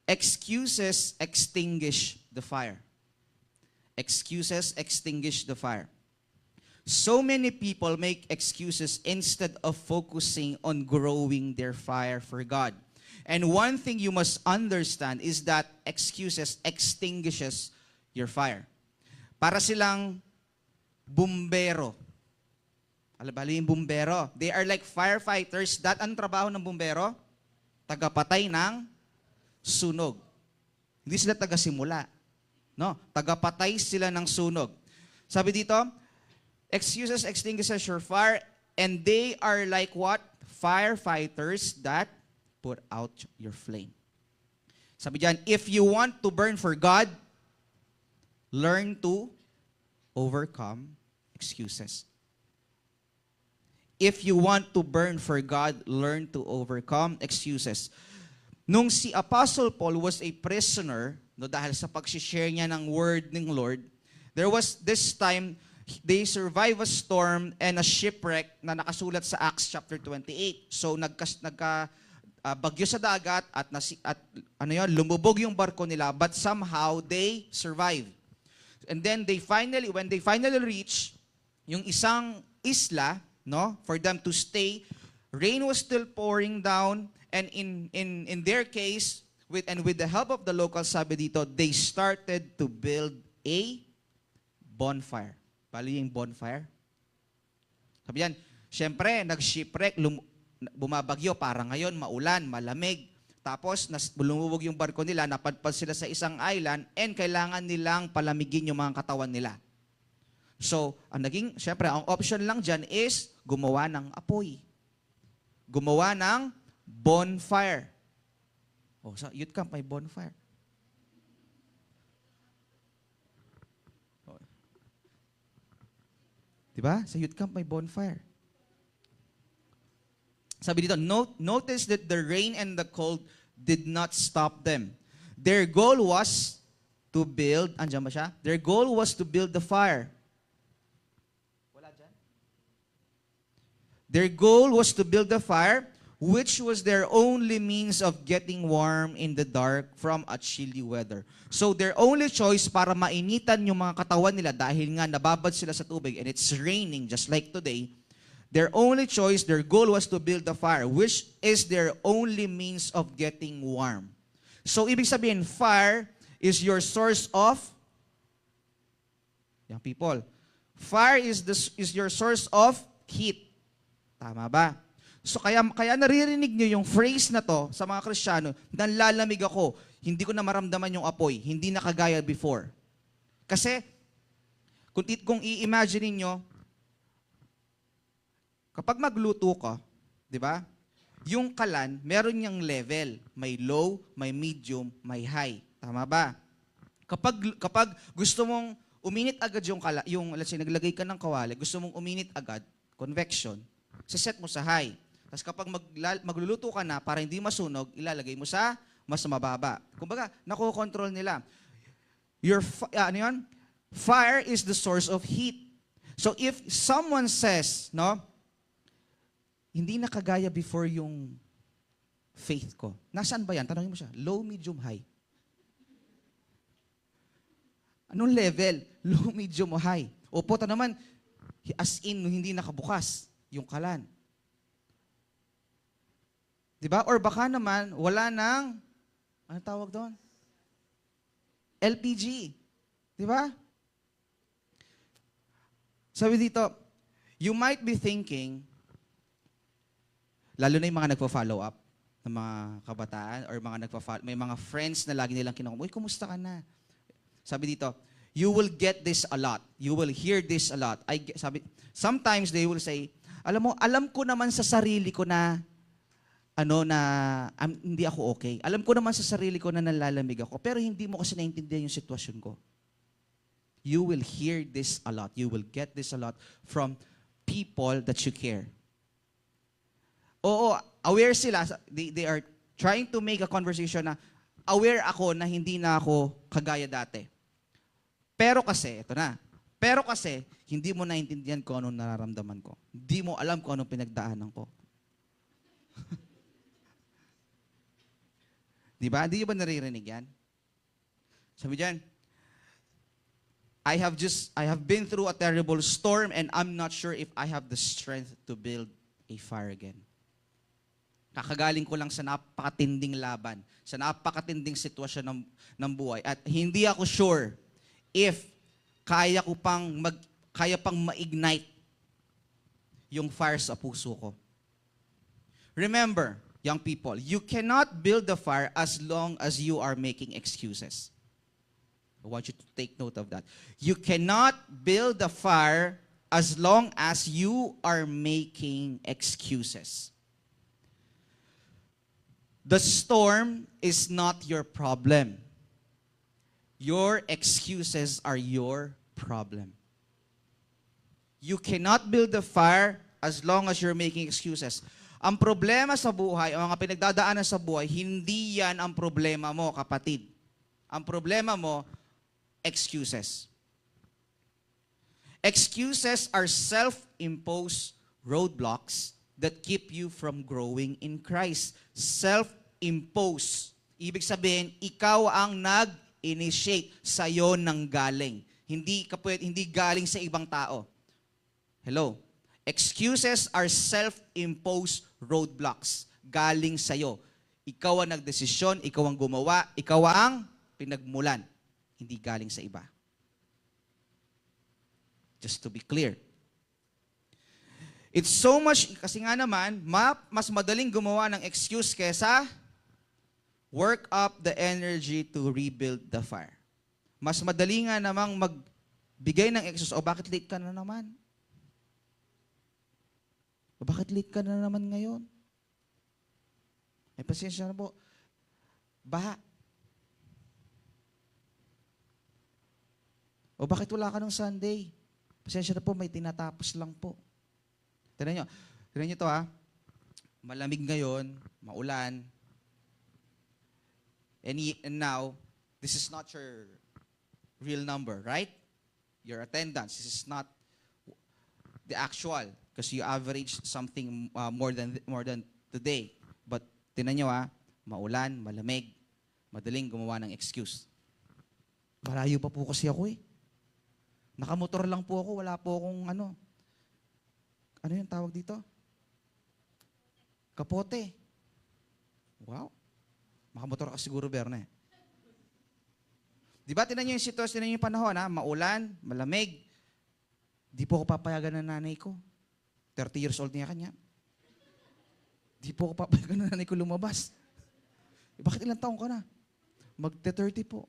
Excuses extinguish the fire. Excuses extinguish the fire. So many people make excuses instead of focusing on growing their fire for God. And one thing you must understand is that excuses extinguishes your fire. Para silang bumbero. Alam yung bumbero? They are like firefighters. Ang trabaho ng bumbero? Tagapatay ng sunog. Hindi sila tagasimula. No? Tagapatay sila ng sunog. Sabi dito, excuses extinguishes your fire, and they are like what? Firefighters that put out your flame. Sabi diyan, if you want to burn for God, learn to overcome excuses. If you want to burn for God, learn to overcome excuses. Nung si Apostle Paul was a prisoner, no, dahil sa pag-share niya ng word ng Lord, there was this time, they survived a storm and a shipwreck na nakasulat sa Acts chapter 28. So bagyo sa dagat at lumubog yung barko nila, but somehow they survived. And then when they finally reach yung isang isla, no, for them to stay, rain was still pouring down, and in their case, with the help of the locals, sabi dito, they started to build a bonfire. Bali yung bonfire. Sabi yan, syempre, nag-shipwreck, bumabagyo, para ngayon, maulan, malamig. Tapos, lumubog yung barko nila, napadpad sila sa isang island, and kailangan nilang palamigin yung mga katawan nila. So, syempre, ang option lang dyan is gumawa ng apoy. Gumawa ng bonfire. Oh, sa youth camp may bonfire. Oh. Diba? Sa youth camp may bonfire. Sabi dito, notice that the rain and the cold did not stop them. Their goal was to build, andyan ba siya? Their goal was to build the fire. Wala dyan? Their goal was to build the fire, which was their only means of getting warm in the dark from a chilly weather. So their only choice para mainitan yung mga katawan nila dahil nga nababad sila sa tubig and it's raining just like today, their only choice, their goal was to build the fire, which is their only means of getting warm. So ibig sabihin, fire is your source of, young people, fire is your source of heat. Tama ba? So kaya naririnig nyo yung phrase na to sa mga Kristiyano, nanlalamig ako, hindi ko na maramdaman yung apoy, hindi na kagaya before. Kasi, kung i-imagine niyo, kapag magluto ka, di ba? Yung kalan, meron niyang level. May low, may medium, may high. Tama ba? Kapag gusto mong uminit agad let's say, naglagay ka ng kawali, gusto mong uminit agad, convection, siset mo sa high. Tapos kapag magluluto ka na, para hindi masunog, ilalagay mo sa mas mababa. Kumbaga, nakokontrol nila. Fire is the source of heat. So if someone says, no, hindi na kagaya before yung faith ko. Nasaan ba yan? Tanongin mo siya. Low, medium, high. Anong level? Low, medium, o high? Opo, naman, as in, hindi nakabukas yung kalan. Diba? Or baka naman, wala nang, ano tawag doon? LPG. Diba? Sabi dito, you might be thinking, lalo na yung mga nagpo-follow up ng mga kabataan or may mga friends na lagi nilang kinukuha, uy, kumusta ka na? Sabi dito, you will get this a lot. You will hear this a lot. Sometimes they will say, alam ko naman sa sarili ko na hindi ako okay. Alam ko naman sa sarili ko na nalalamig ako, pero hindi mo kasi naintindihan yung sitwasyon ko. You will hear this a lot. You will get this a lot from people that you care. Oo, aware sila. They are trying to make a conversation na aware ako na hindi na ako kagaya dati. Pero kasi, hindi mo naintindihan kung anong nararamdaman ko. Hindi mo alam kung anong pinagdaanan ko. Diba? Hindi ba naririnig yan? Sabi dyan, I have been through a terrible storm and I'm not sure if I have the strength to build a fire again. Kakagaling ko lang sa napakatinding laban, sa napakatinding sitwasyon ng buhay. At hindi ako sure if kaya pang ma-ignite yung fire sa puso ko. Remember, young people, you cannot build the fire as long as you are making excuses. I want you to take note of that. You cannot build the fire as long as you are making excuses. The storm is not your problem. Your excuses are your problem. You cannot build the fire as long as you're making excuses. Ang problema sa buhay, ang mga pinagdadaanan sa buhay, hindi yan ang problema mo, kapatid. Ang problema mo, excuses. Excuses are self-imposed roadblocks that keep you from growing in Christ. Self-imposed. Ibig sabihin, ikaw ang nag-initiate sa'yo ng galing. Hindi galing sa ibang tao. Hello? Excuses are self-imposed roadblocks. Galing sa'yo. Ikaw ang nagdesisyon, ikaw ang gumawa, ikaw ang pinagmulan. Hindi galing sa iba. Just to be clear. It's so much, kasi nga naman, mas madaling gumawa ng excuse kesa work up the energy to rebuild the fire. Mas madali nga namang magbigay ng excuse, bakit late ka na naman? Bakit late ka na naman ngayon? Ay, pasensya na po. Baha. O bakit wala ka ng Sunday? Pasensya na po, may tinatapos lang po. Tignan nyo to ha. Malamig ngayon, maulan. And now, this is not your real number, right? Your attendance. This is not the actual. Because you average something more than today. But tignan nyo ha, maulan, malamig, madaling gumawa ng excuse. Malayo pa po kasi ako eh. Nakamotor lang po ako, wala po akong ano yung tawag dito? Kapote. Wow. Makamotor ka siguro, Berne. Di ba, tinan nyo yung sitwasyon, tinan nyo yung panahon, ha? Maulan, malamig. Di po ako papayagan ng nanay ko. 30 years old niya kanya. Di po ako papayagan na nanay ko lumabas. Bakit ilang taong ka na? Magte-30 po.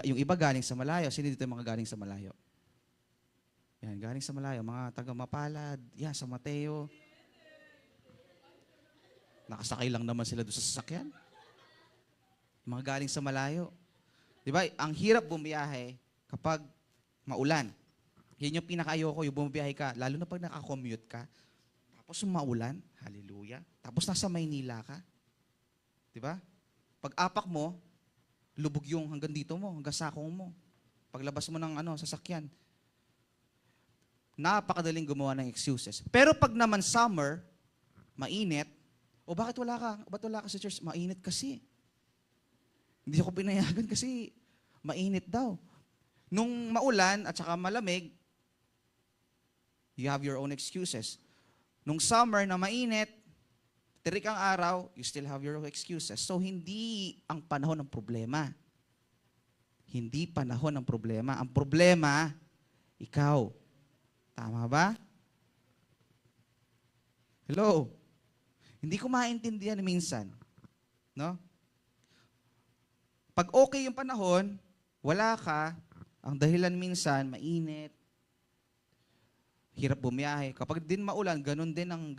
Yung iba galing sa malayo. Sino dito yung mga galing sa malayo? Yan, galing sa malayo. Mga taga Mapalad. Yan, sa Mateo. Nakasakay lang naman sila doon sa sasakyan. Mga galing sa malayo. Di ba? Ang hirap bumiyahe kapag maulan. Yan yung pinaka-ayoko, yung bumiyahe ka. Lalo na pag nakakommute ka. Tapos maulan. Hallelujah. Tapos nasa Maynila ka. Di ba? Pag apak mo, lubog yung hanggang dito mo, hanggang sakong mo. Paglabas mo ng sasakyan. Napakadaling gumawa ng excuses. Pero pag naman summer, mainit, bakit wala ka? Ba't wala ka sa church? Mainit kasi. Hindi ako pinayagan kasi mainit daw. Nung maulan at saka malamig, you have your own excuses. Nung summer na mainit, tirik ang araw, you still have your own excuses. So, hindi ang panahon ng problema. Hindi panahon ng problema. Ang problema, ikaw. Tama ba? Hello? Hindi ko maintindihan minsan. No? Pag okay yung panahon, wala ka, ang dahilan minsan, mainit, hirap bumiyahe. Kapag din maulan, ganun din ang,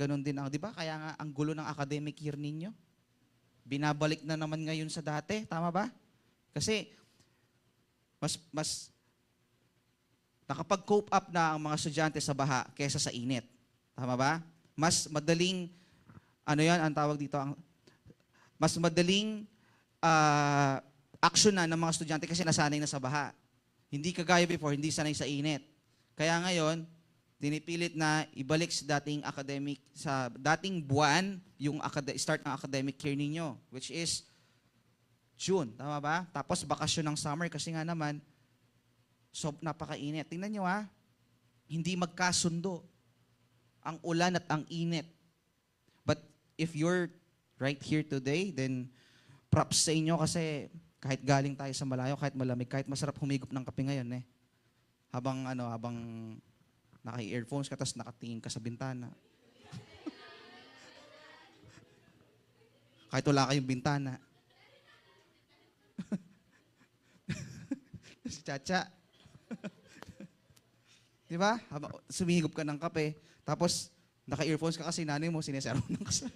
di ba? Kaya nga, ang gulo ng academic year ninyo. Binabalik na naman ngayon sa dati. Tama ba? Kasi, mas nakapag-cope up na ang mga estudyante sa baha kaysa sa init. Tama ba? Mas madaling, ang tawag dito, mas madaling action na ng mga estudyante kasi nasanay na sa baha. Hindi kagaya before, hindi sanay sa init. Kaya ngayon, dinipilit na ibalik sa dating buwan, yung start ng academic year ninyo, which is June. Tama ba? Tapos bakasyon ng summer kasi nga naman, napakainit. Tingnan nyo hindi magkasundo ang ulan at ang init. But if you're right here today, then props sa inyo kasi kahit galing tayo sa malayo, kahit malamig, kahit masarap humigop ng kape ngayon habang naka-earphones ka, tapos nakatingin ka sa bintana. Kahit wala kayong bintana. Si Chacha. Di ba? Sumihigop ka ng kape, tapos naka-earphones ka kasi nanay mo, sinesermon ng kasal.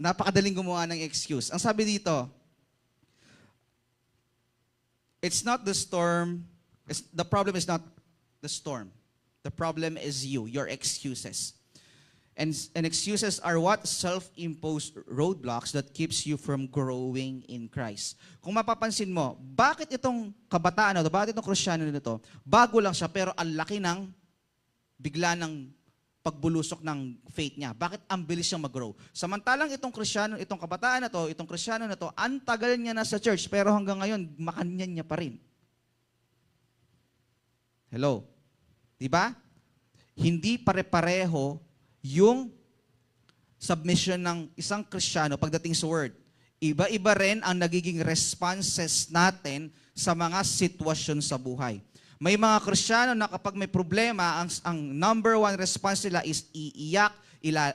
Napakadaling gumawa ng excuse. Ang sabi dito, it's not the storm. The problem is not the storm. The problem is you, your excuses. And excuses are what? Self-imposed roadblocks that keeps you from growing in Christ. Kung mapapansin mo, bakit itong kabataan bakit itong Kristiyano nito, bago lang siya pero ang laki ng bigla ng pagbulusok ng faith niya. Bakit ang bilis siyang mag-grow? Samantalang itong kabataan na to, itong Kristiyano na to, ang tagal niya na sa church pero hanggang ngayon, makanyan niya pa rin. Hello? Diba? Hindi pare-pareho yung submission ng isang Kristiyano pagdating sa Word. Iba-iba rin ang nagiging responses natin sa mga sitwasyon sa buhay. May mga Kristiyano na kapag may problema, ang number one response nila is iiyak,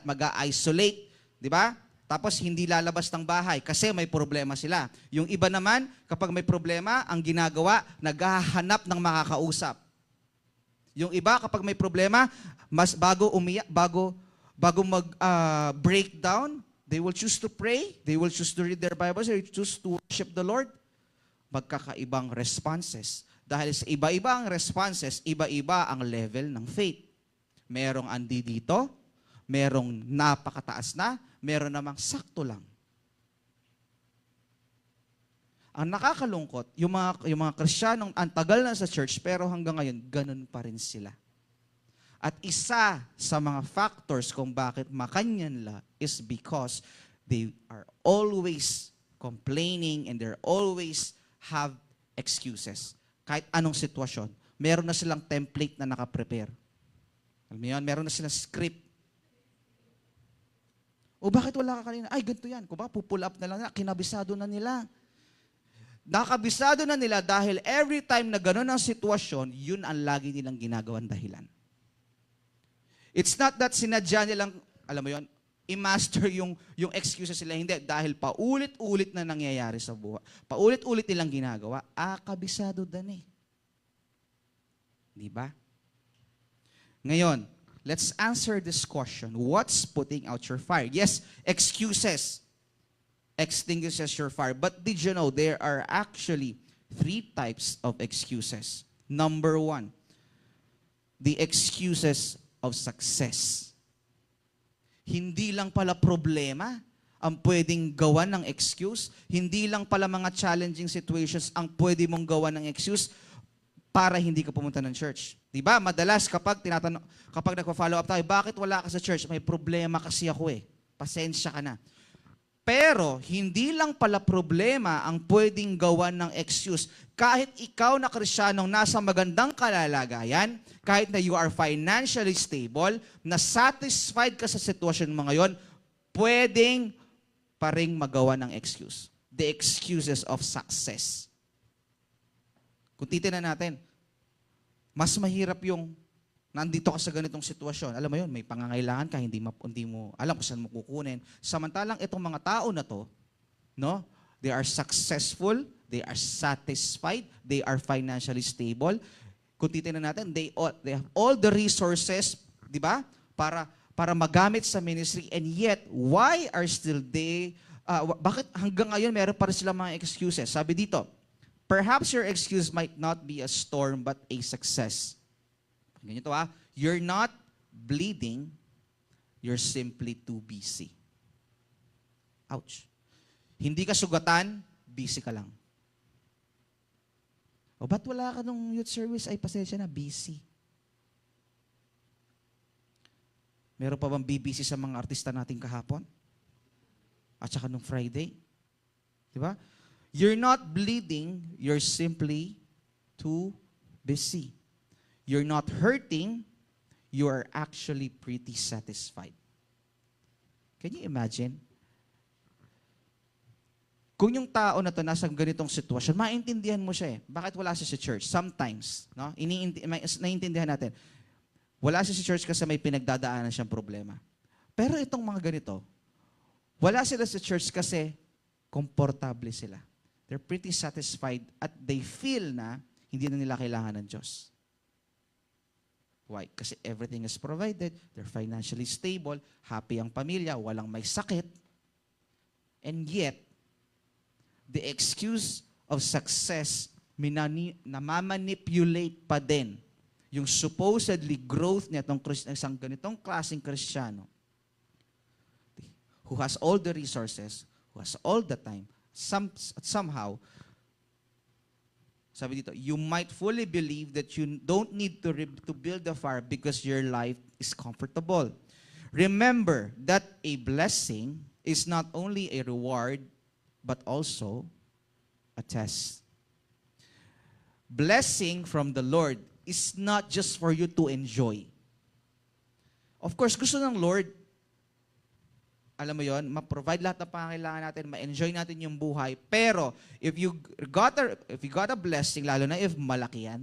mag-isolate, di ba? Tapos hindi lalabas ng bahay kasi may problema sila. Yung iba naman, kapag may problema, ang ginagawa, naghahanap ng makakausap. Yung iba, kapag may problema, mas bago umiyak, bago breakdown, they will choose to pray, they will choose to read their Bibles, they will choose to worship the Lord. Magkakaibang responses. Dahil sa iba-iba ang responses, iba-iba ang level ng faith. Merong andi dito, merong napakataas na, meron namang sakto lang. Ang nakakalungkot, yung mga Kristiyanong ang tagal na sa church, pero hanggang ngayon, ganun pa rin sila. At isa sa mga factors kung bakit makanyanla is because they are always complaining and they're always have excuses. Kahit anong sitwasyon, meron na silang template na nakaprepare. Alam mo yun? Meron na silang script. O bakit wala ka kanina? Ay, ganito yan. Kung ba, pupull up na lang na, kinabisado na nila. Nakabisado na nila dahil every time na gano'n ang sitwasyon, yun ang lagi nilang ginagawang dahilan. It's not that sinadya nilang, alam mo yon, i-master yung excuses nila. Hindi, dahil paulit-ulit na nangyayari sa buhay. Paulit-ulit nilang ginagawa, kabisado dan eh. Di ba? Ngayon, let's answer this question. What's putting out your fire? Yes, excuses extinguishes your fire. But did you know there are actually 3 types of excuses? Number 1, the excuses of success. Hindi lang pala problema ang pwedeng gawa ng excuse. Hindi lang pala mga challenging situations ang pwede mong gawa ng excuse para hindi ka pumunta ng church. Diba? Madalas kapag nagpa-follow up tayo, bakit wala ka sa church? May problema kasi ako eh. Pasensya ka na. Pero hindi lang pala problema ang pwedeng gawa ng excuse. Kahit ikaw na Kristiyanong nasa magandang kalalagayan, kahit na you are financially stable, na satisfied ka sa sitwasyon mo ngayon, pwedeng pa ring magawa ng excuse. The excuses of success. Kung titignan natin, mas mahirap yung nandito ka sa ganitong sitwasyon. Alam mo yun, may pangangailangan ka, hindi mo alam kung saan mo kukunin. Samantalang itong mga tao na to, no, they are successful, they are satisfied, they are financially stable. Kung titignan natin, they have all the resources, di ba, para magamit sa ministry, and yet, why are still they, bakit hanggang ngayon meron pa rin silang mga excuses? Sabi dito, perhaps your excuse might not be a storm, but a success. Ganito you're not bleeding, you're simply too busy. Ouch. Hindi ka sugatan, busy ka lang. O ba't wala ka nung youth service? Ay, pasensya na, busy. Meron pa bang BBC sa mga artista nating kahapon? At saka nung Friday? Diba? You're not bleeding, you're simply too busy. You're not hurting, you are actually pretty satisfied. Can you imagine? Kung yung tao na to nasa ganitong sitwasyon, maintindihan mo siya eh. Bakit wala siya sa church? Sometimes, no? Naiintindihan natin. Wala siya sa church kasi may pinagdadaanan siyang problema. Pero itong mga ganito, wala sila sa church kasi komportable sila. They're pretty satisfied at they feel na hindi na nila kailangan ng Diyos. Why? Kasi everything is provided, they're financially stable, happy ang pamilya, walang may sakit. And yet, the excuse of success, namamanipulate pa din yung supposedly growth niya itong isang ganitong klaseng Kristiyano who has all the resources, who has all the time, somehow, sabi dito, you might fully believe that you don't need to build a fire because your life is comfortable. Remember that a blessing is not only a reward, but also a test. Blessing from the Lord is not just for you to enjoy. Of course, gusto ng Lord, alam mo yon, ma-provide lahat ng pangangailangan natin, ma-enjoy natin yung buhay. Pero, if you got a blessing, lalo na if malaki yan,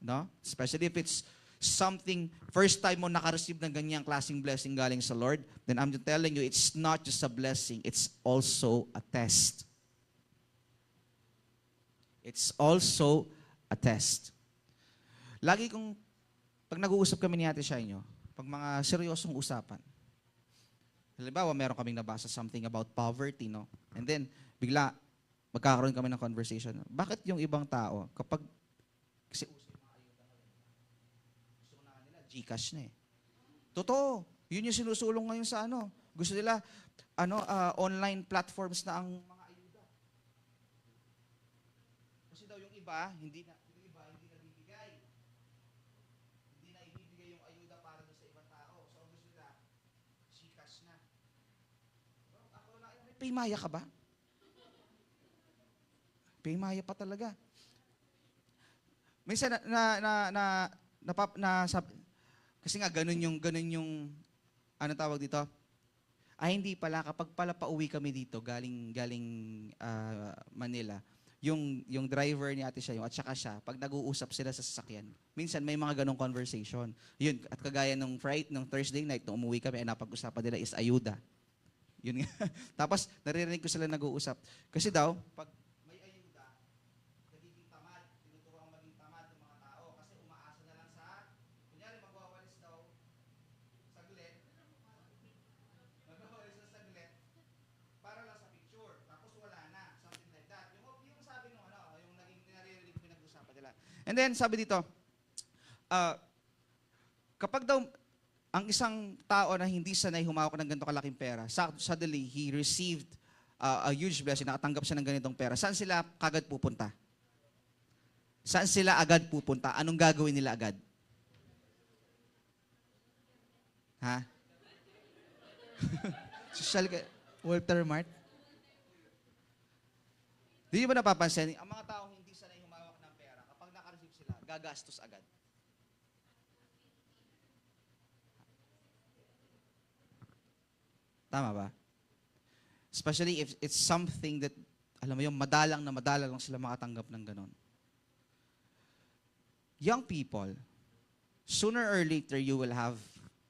no? Especially if it's something, first time mo naka-receive ng ganyang klaseng blessing galing sa Lord, then I'm just telling you, it's not just a blessing, it's also a test. It's also a test. Lagi kong, pag nag-uusap kami ni Ate Shainyo, pag mga seryosong usapan, halimbawa, meron kaming nabasa something about poverty, no? And then, bigla, magkakaroon kami ng conversation. Bakit yung ibang tao, kapag, kasi uso yung mga ayuda ngayon, gusto na nila, Gcash na eh. Totoo, yun yung sinusulong ngayon sa ano. Gusto nila, online platforms na ang mga ayuda. Kasi daw yung iba, hindi na bibigay. Hindi na ibibigay yung ayuda para doon sa ibang tao. So, gusto nila, Gcash na. Paymaya ka ba? Paymaya pa talaga. Minsan kasi nga ganun yung ano tawag dito? Ay hindi pala kapag pala pauwi kami dito galing Manila. yung driver ni Ate Shayo at saka siya, pag nag-uusap sila sa sasakyan, minsan may mga ganong conversation. Yun, at kagaya nung Thursday night, nung umuwi kami, napag-usapan nila is ayuda. Yun nga. Tapos, naririnig ko sila nag-uusap. Kasi daw, pag may ayuda, nagiging tamad, tinuturuan maging tamad ng mga tao kasi umaasa na lang sa, kunyari, magwawalis daw, saglit, para lang sa picture, tapos wala na, something like that. Yung sabi nung yung naging naririnig ko pinag-usapan nila. And then, sabi dito, kapag daw, ang isang tao na hindi sanay humawak ng ganito kalaking pera, suddenly, he received a huge blessing, nakatanggap siya ng ganitong pera. Saan sila kagad pupunta? Saan sila agad pupunta? Anong gagawin nila agad? Ha? Social Walter Mart? Di ba napapansin, ang mga taong hindi sanay humawak ng pera, kapag nakareceive sila, gagastos agad. Tama ba? Especially if it's something that, alam mo yung madalang lang sila makatanggap ng ganon. Young people, sooner or later, you will have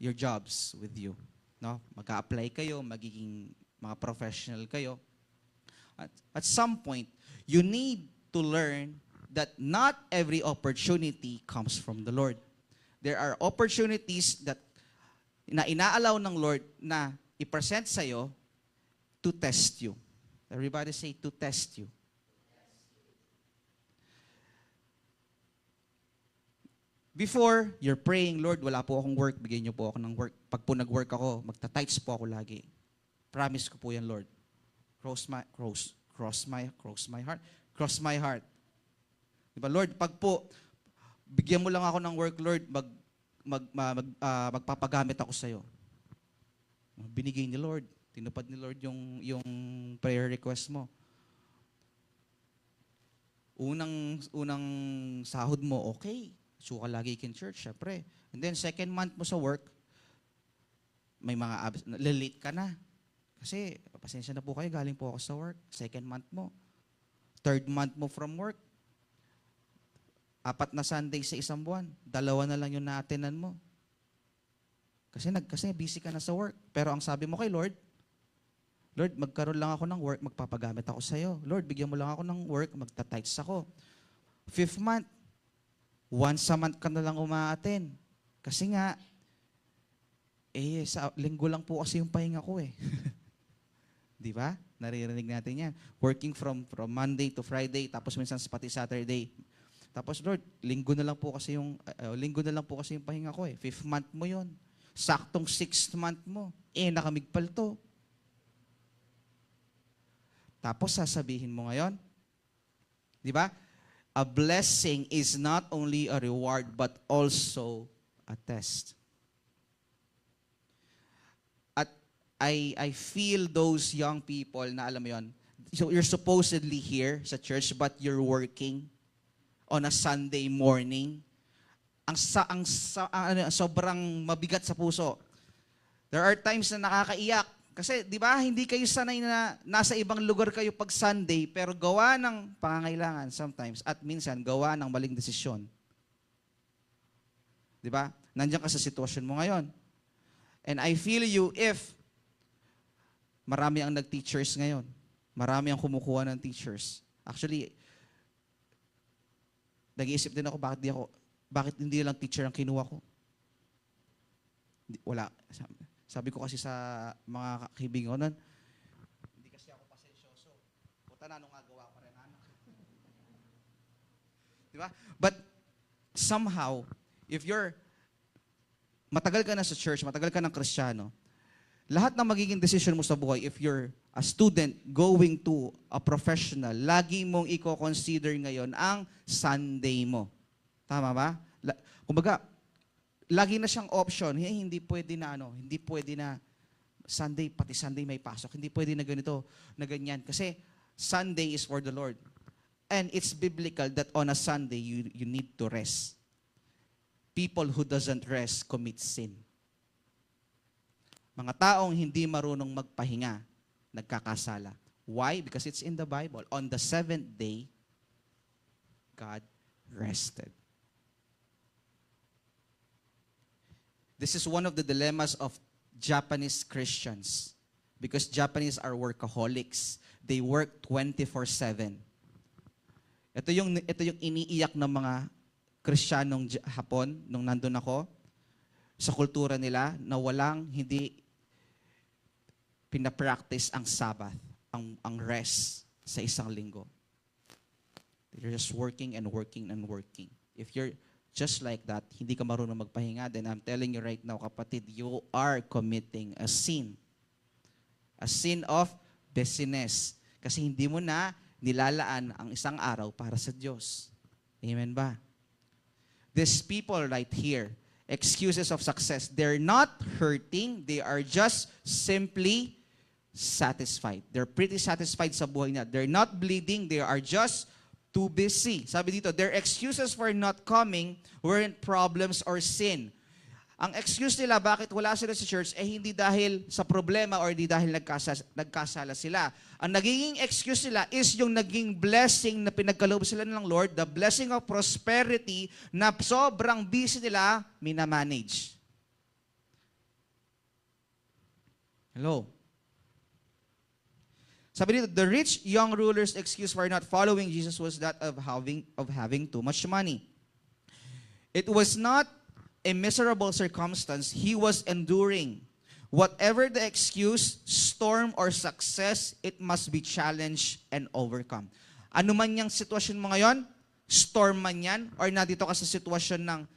your jobs with you. No? Mag-a-apply kayo, magiging mga professional kayo. At some point, you need to learn that not every opportunity comes from the Lord. There are opportunities that na inaalaw ng Lord na i-present sa'yo to test you. Everybody say, to test you. Before, you're praying, Lord, wala po akong work, bigyan niyo po ako ng work. Pag po nag-work ako, magta-tithes po ako lagi. Promise ko po yan, Lord. Cross my heart. Diba, Lord, pag po, bigyan mo lang ako ng work, Lord, magpapagamit ako sa'yo. Binigay ni Lord. Tinupad ni Lord yung prayer request mo. Unang sahod mo, okay. Suka lagi in church, syempre. And then, second month mo sa work, may mga late ka na. Kasi, pasensya na po kayo, galing po ako sa work. Second month mo. Third month mo from work. 4 na Sunday sa isang buwan. 2 na lang yung na-attendan mo. Kasi busy ka na sa work. Pero ang sabi mo kay Lord, Lord, magkaroon lang ako ng work, magpapagamit ako sa'yo. Lord, bigyan mo lang ako ng work, magta-tithes ako. 5th month, once a month ka na lang umaaten. Kasi nga, sa linggo lang po kasi yung pahinga ko eh. Di ba? Naririnig natin yan. Working from Monday to Friday, tapos minsan pati Saturday. Tapos Lord, linggo na lang po kasi yung pahinga ko eh. 5th month mo yon. Saktong 6th month mo. Nakamigpal to. Tapos sasabihin mo ngayon, di ba? A blessing is not only a reward but also a test. At I feel those young people na alam mo yon, so you're supposedly here sa church but you're working on a Sunday morning. Sobrang mabigat sa puso. There are times na nakakaiyak. Kasi, di ba, hindi kayo sanay na nasa ibang lugar kayo pag Sunday, pero gawa ng pangangailangan sometimes, at minsan, gawa ng maling desisyon. Di ba? Nandiyan ka sa sitwasyon mo ngayon. And I feel you if marami ang nag-teachers ngayon. Marami ang kumukuha ng teachers. Actually, nag-iisip din ako, bakit hindi lang teacher ang kinuha ko? Wala. Sabi ko kasi sa mga kaibigan ko nun, hindi kasi ako pasensyoso. Puta na, anong gagawa ko rin, anak? Diba? But somehow, if matagal ka na sa church, matagal ka ng Kristiyano, lahat ng magiging decision mo sa buhay, if you're a student going to a professional, lagi mong i-consider ngayon ang Sunday mo. Tama ba? Kumbaga, lagi na siyang option. Hindi pwede na Sunday, pati Sunday may pasok. Hindi pwede na ganito, na ganyan. Kasi Sunday is for the Lord. And it's biblical that on a Sunday, you need to rest. People who doesn't rest commit sin. Mga taong hindi marunong magpahinga, nagkakasala. Why? Because it's in the Bible. On the 7th day, God rested. This is one of the dilemmas of Japanese Christians because Japanese are workaholics. They work 24/7. Ito yung iniiyak ng mga Kristiyanong Hapon nung nandun ako sa kultura nila na hindi pinapractice ang Sabbath, ang rest sa isang linggo. They're just working and working and working. If you're just like that, hindi ka marunong magpahinga, then I'm telling you right now, kapatid, you are committing a sin. A sin of busyness. Kasi hindi mo na nilalaan ang isang araw para sa Diyos. Amen ba? These people right here, excuses of success, they're not hurting, they are just simply satisfied. They're pretty satisfied sa buhay nila. They're not bleeding, they are just too busy. Sabi dito, their excuses for not coming weren't problems or sin. Ang excuse nila bakit wala sila sa church hindi dahil sa problema or hindi dahil nagkasala sila. Ang nagiging excuse nila is yung naging blessing na pinagkaloob sila ng Lord, the blessing of prosperity na sobrang busy nila minamanage. Hello? Sabi dito, the rich young ruler's excuse for not following Jesus was that of having too much money. It was not a miserable circumstance he was enduring. Whatever the excuse, storm, or success, it must be challenged and overcome. Ano man yung sitwasyon mo ngayon, storm man yan, or nandito ka sa sitwasyon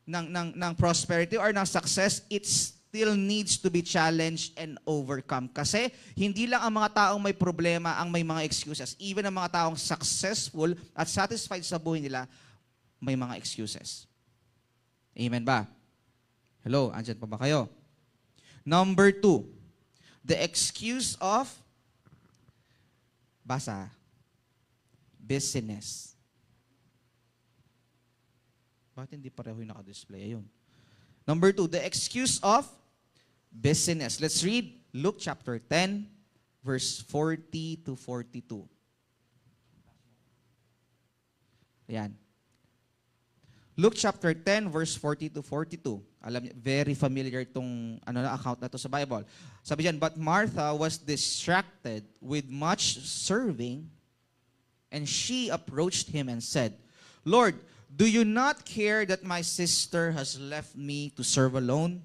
ng prosperity or ng success, it still needs to be challenged and overcome. Kasi hindi lang ang mga taong may problema ang may mga excuses. Even ang mga taong successful at satisfied sa buhay nila, may mga excuses. Amen ba? Hello, andyan pa ba kayo? Number 2, the excuse of busyness. Bakit hindi pareho yung naka-display? Ayun. Number 2, the excuse of busyness. Let's read Luke chapter 10, verse 40 to 42. Ayan. Luke chapter 10, verse 40 to 42. Alam niyo, very familiar itong account na to sa Bible. Sabi diyan, but Martha was distracted with much serving, and she approached him and said, Lord, do you not care that my sister has left me to serve alone?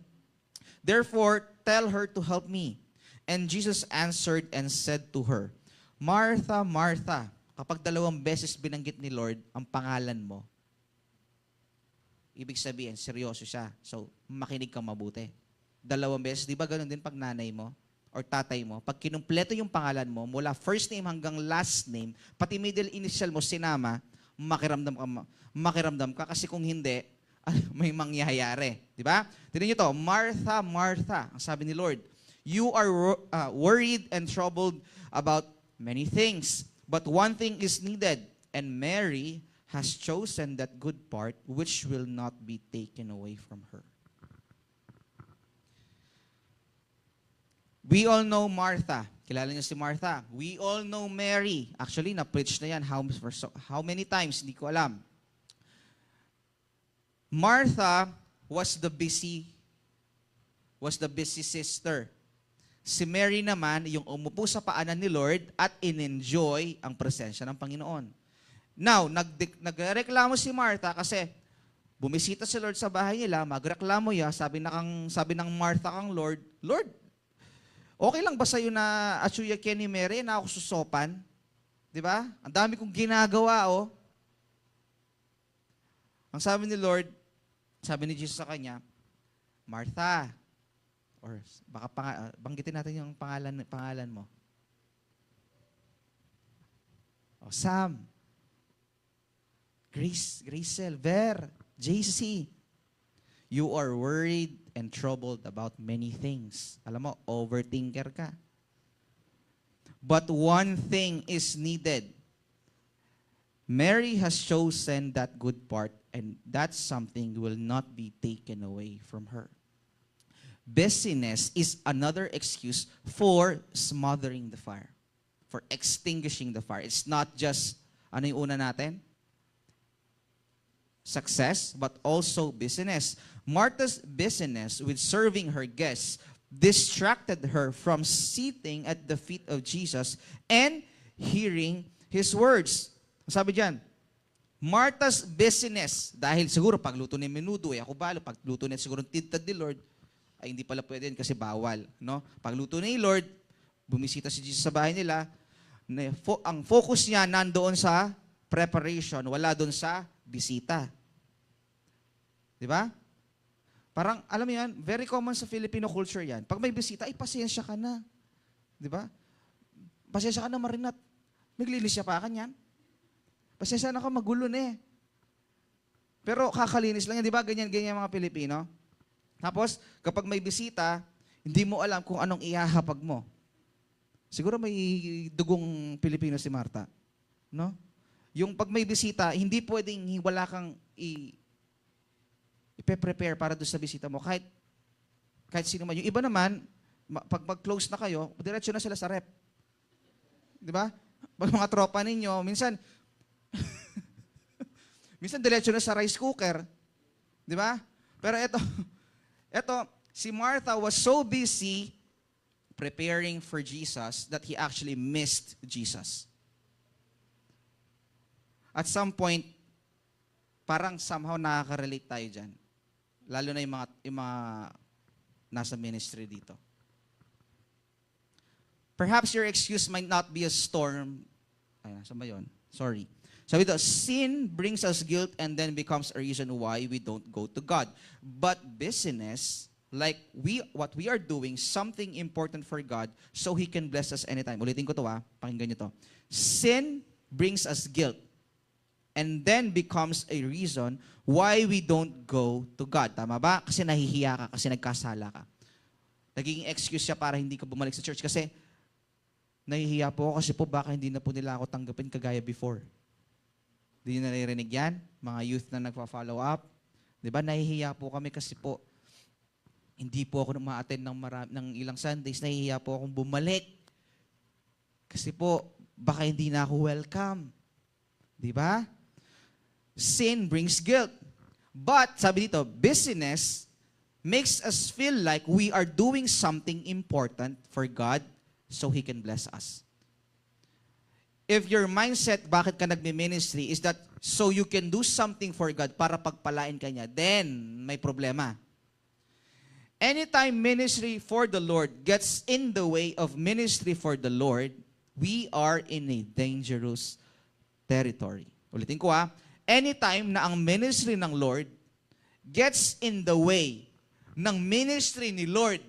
Therefore, tell her to help me. And Jesus answered and said to her, Martha, Martha, kapag 2 beses binanggit ni Lord ang pangalan mo, ibig sabihin, seryoso siya. So, makinig kang mabuti. 2 beses, di ba ganun din pag nanay mo or tatay mo? Pag kinumpleto yung pangalan mo, mula first name hanggang last name, pati middle initial mo sinama, makiramdam ka kasi kung hindi, may mangyayari. Di ba? Tignan nyo to, Martha, Martha, ang sabi ni Lord, you are worried and troubled about many things, but one thing is needed, and Mary has chosen that good part which will not be taken away from her. We all know Martha. Kilala niyo si Martha. We all know Mary. Actually, na-preach na yan. How many times? Hindi ko alam. Martha was the busy sister. Si Mary naman, yung umupo sa paanan ni Lord at in-enjoy ang presensya ng Panginoon. Now, nagreklamo si Martha kasi bumisita si Lord sa bahay nila, magreklamo niya, sabi ng Martha kang Lord, Lord, okay lang ba sa'yo na atsuya ni Mary na ako susopan? Di ba? Ang dami kong ginagawa, oh. Ang sabi ni Lord, sabi ni Jesus sa kanya, Martha, or baka banggitin natin yung pangalan mo. Oh, Sam, Gracel, Ver, JC, you are worried and troubled about many things. Alam mo, overthinker ka. But one thing is needed. Mary has chosen that good part, and that something will not be taken away from her. Busyness is another excuse for smothering the fire, for extinguishing the fire. It's not just, ano yung una natin? success, but also busyness. Martha's busyness with serving her guests distracted her from sitting at the feet of Jesus and hearing His words. Sabi diyan, Martha's busyness, dahil siguro pagluto ni menudo, ako balo, pagluto niya siguro tintad ni Lord, ay hindi pala pwede kasi bawal. No? Pagluto ni Lord, bumisita si Jesus sa bahay nila, ang focus niya nandoon sa preparation, wala doon sa bisita. Di ba? Parang, alam mo yan, very common sa Filipino culture yan. Pag may bisita, ay pasensya ka na. Di ba? Pasensya ka na marinat. Maglinis siya pa kanyan. Pasensya na ka, magulo na eh. Pero kakalinis lang yan, di ba? Ganyan mga Pilipino. Tapos, kapag may bisita, hindi mo alam kung anong ihahapag mo. Siguro may dugong Pilipino si Martha. No? Yung pag may bisita, hindi pwedeng wala kang i-prepare para doon sa bisita mo. Kahit sino man. Yung iba naman, pag mag-close na kayo, diretso na sila sa rep. Di ba? Pag mga tropa ninyo, minsan diretso na sa rice cooker. Di ba? Pero eto, si Martha was so busy preparing for Jesus that he actually missed Jesus. At some point, parang somehow nakaka-relate tayo dyan. Lalo na yung mga nasa ministry dito. Perhaps your excuse might not be a storm. Ay, nasa ba yun? Sorry. Sabi ito, sin brings us guilt and then becomes a reason why we don't go to God. But busyness, like what we are doing, something important for God, so He can bless us anytime. Ulitin ko to pakinggan nyo to. Sin brings us guilt and then becomes a reason why we don't go to God. Tama ba? Kasi nahihiya ka, kasi nagkasala ka. Nagiging excuse siya para hindi ka bumalik sa church kasi nahihiya po ako kasi po baka hindi na po nila ako tanggapin kagaya before. Hindi nyo naririnig yan? Mga youth na nagpa-follow up. Diba? Nahihiya po kami kasi po hindi po ako ma-attend ng ilang Sundays. Nahihiya po akong bumalik. Kasi po, baka hindi na ako welcome. Diba? Sin brings guilt. But, sabi dito, busyness makes us feel like we are doing something important for God so He can bless us. If your mindset, bakit ka nagmi-ministry, is that so you can do something for God para pagpalain ka niya, then may problema. Anytime ministry for the Lord gets in the way of ministry for the Lord, we are in a dangerous territory. Ulitin ko anytime na ang ministry ng Lord gets in the way ng ministry ni Lord,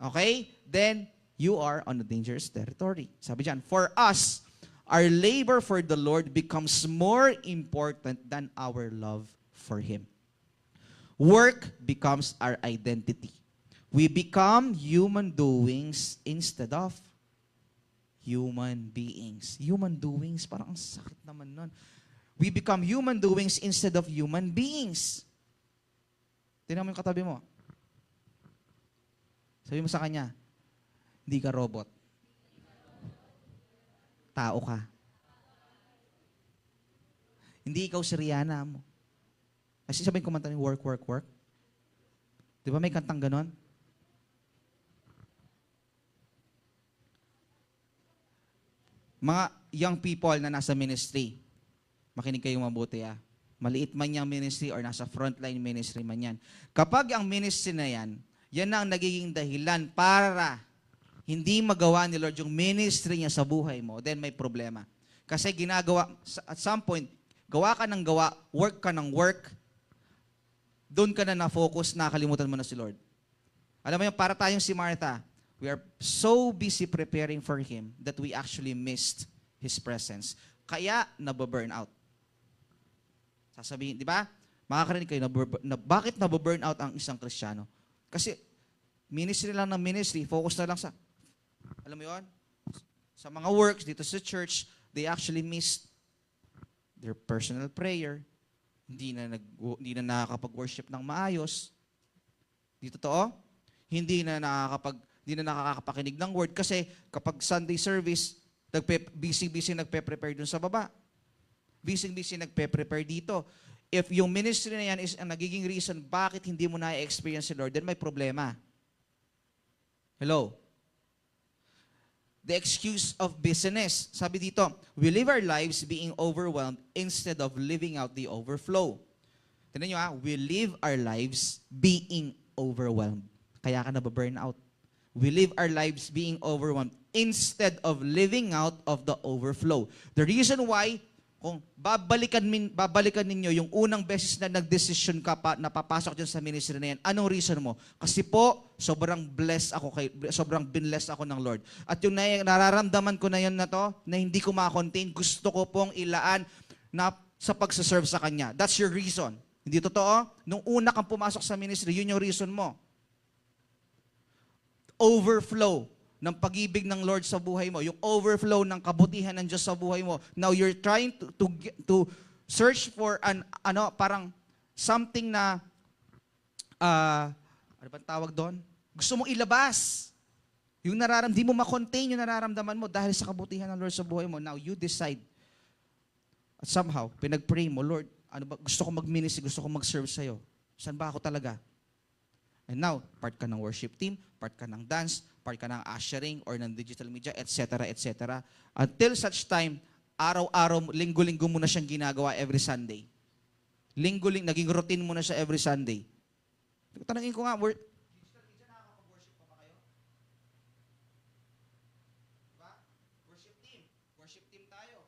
okay, then you are on a dangerous territory. Sabi diyan, for us, our labor for the Lord becomes more important than our love for Him. Work becomes our identity. We become human doings instead of human beings. Human doings, parang ang sakit naman nun. We become human doings instead of human beings. Tingnan mo yung katabi mo. Sabi mo sa kanya, hindi ka robot. Tao ka. Hindi ikaw si Rihanna mo. Kasi sabihin kumanta ng work, work, work. Di ba may kantang ganon? Mga young people na nasa ministry, makinig kayong mabuti Maliit man yung ministry or nasa frontline ministry man yan. Kapag ang ministry na yan, yan na ang nagiging dahilan para hindi magawa ni Lord yung ministry niya sa buhay mo, then may problema. Kasi ginagawa, at some point, gawa ka ng gawa, work ka ng work, doon ka na na-focus, nakalimutan mo na si Lord. Alam mo yung para tayong si Martha, we are so busy preparing for Him that we actually missed His presence. Kaya nababurn out. Sasabihin, di ba? Makakarinig kayo, bakit nababurn out ang isang Kristiyano? Kasi ministry lang ng ministry, focus na lang sa, alam mo yun? Sa mga works dito sa church, they actually missed their personal prayer. Hindi na nakakapag-worship ng maayos. Di totoo? Hindi na nakakapakinig ng word kasi kapag Sunday service, busy nagpe-prepare dun sa baba. Busy nagpe-prepare dito. if yung ministry na yan is ang nagiging reason bakit hindi mo na-experience si Lord, then may problema. Hello? The excuse of business. Sabi dito, we live our lives being overwhelmed instead of living out the overflow. Tignan nyo we live our lives being overwhelmed. Kaya ka nababurn out. We live our lives being overwhelmed instead of living out of the overflow. The reason why, kung babalikan ninyo yung unang beses na nagdesisyon ka pa, na papasok dyan sa ministry na yan, anong reason mo? Kasi po, sobrang binlessed ako ng Lord. At yung nararamdaman ko na yan na to, na hindi ko ma-contain, gusto ko pong ilaan na sa pagsaserve sa Kanya. That's your reason. Hindi totoo? Nung una kang pumasok sa ministry, yun yung reason mo. Overflow ng pag-ibig ng Lord sa buhay mo, yung overflow ng kabutihan ng Diyos sa buhay mo. Now you're trying to search for parang something na ano bang tawag doon? Gusto mong ilabas. Yung di mo ma-contain yung nararamdaman mo dahil sa kabutihan ng Lord sa buhay mo. Now you decide. At somehow, pinag-pray mo, Lord, ano ba, gusto ko mag-ministry, gusto ko mag-serve sa'yo. Saan ba ako talaga? And now, part ka ng worship team, part ka ng dance, part ka ng ushering or ng digital media, etc., etc. Until such time, araw-araw, linggo-linggo mo na siyang ginagawa every Sunday. Naging routine mo na siya every Sunday. Tanungin ko nga, digital media, nakaka-worship pa ba kayo? Diba? Worship team tayo.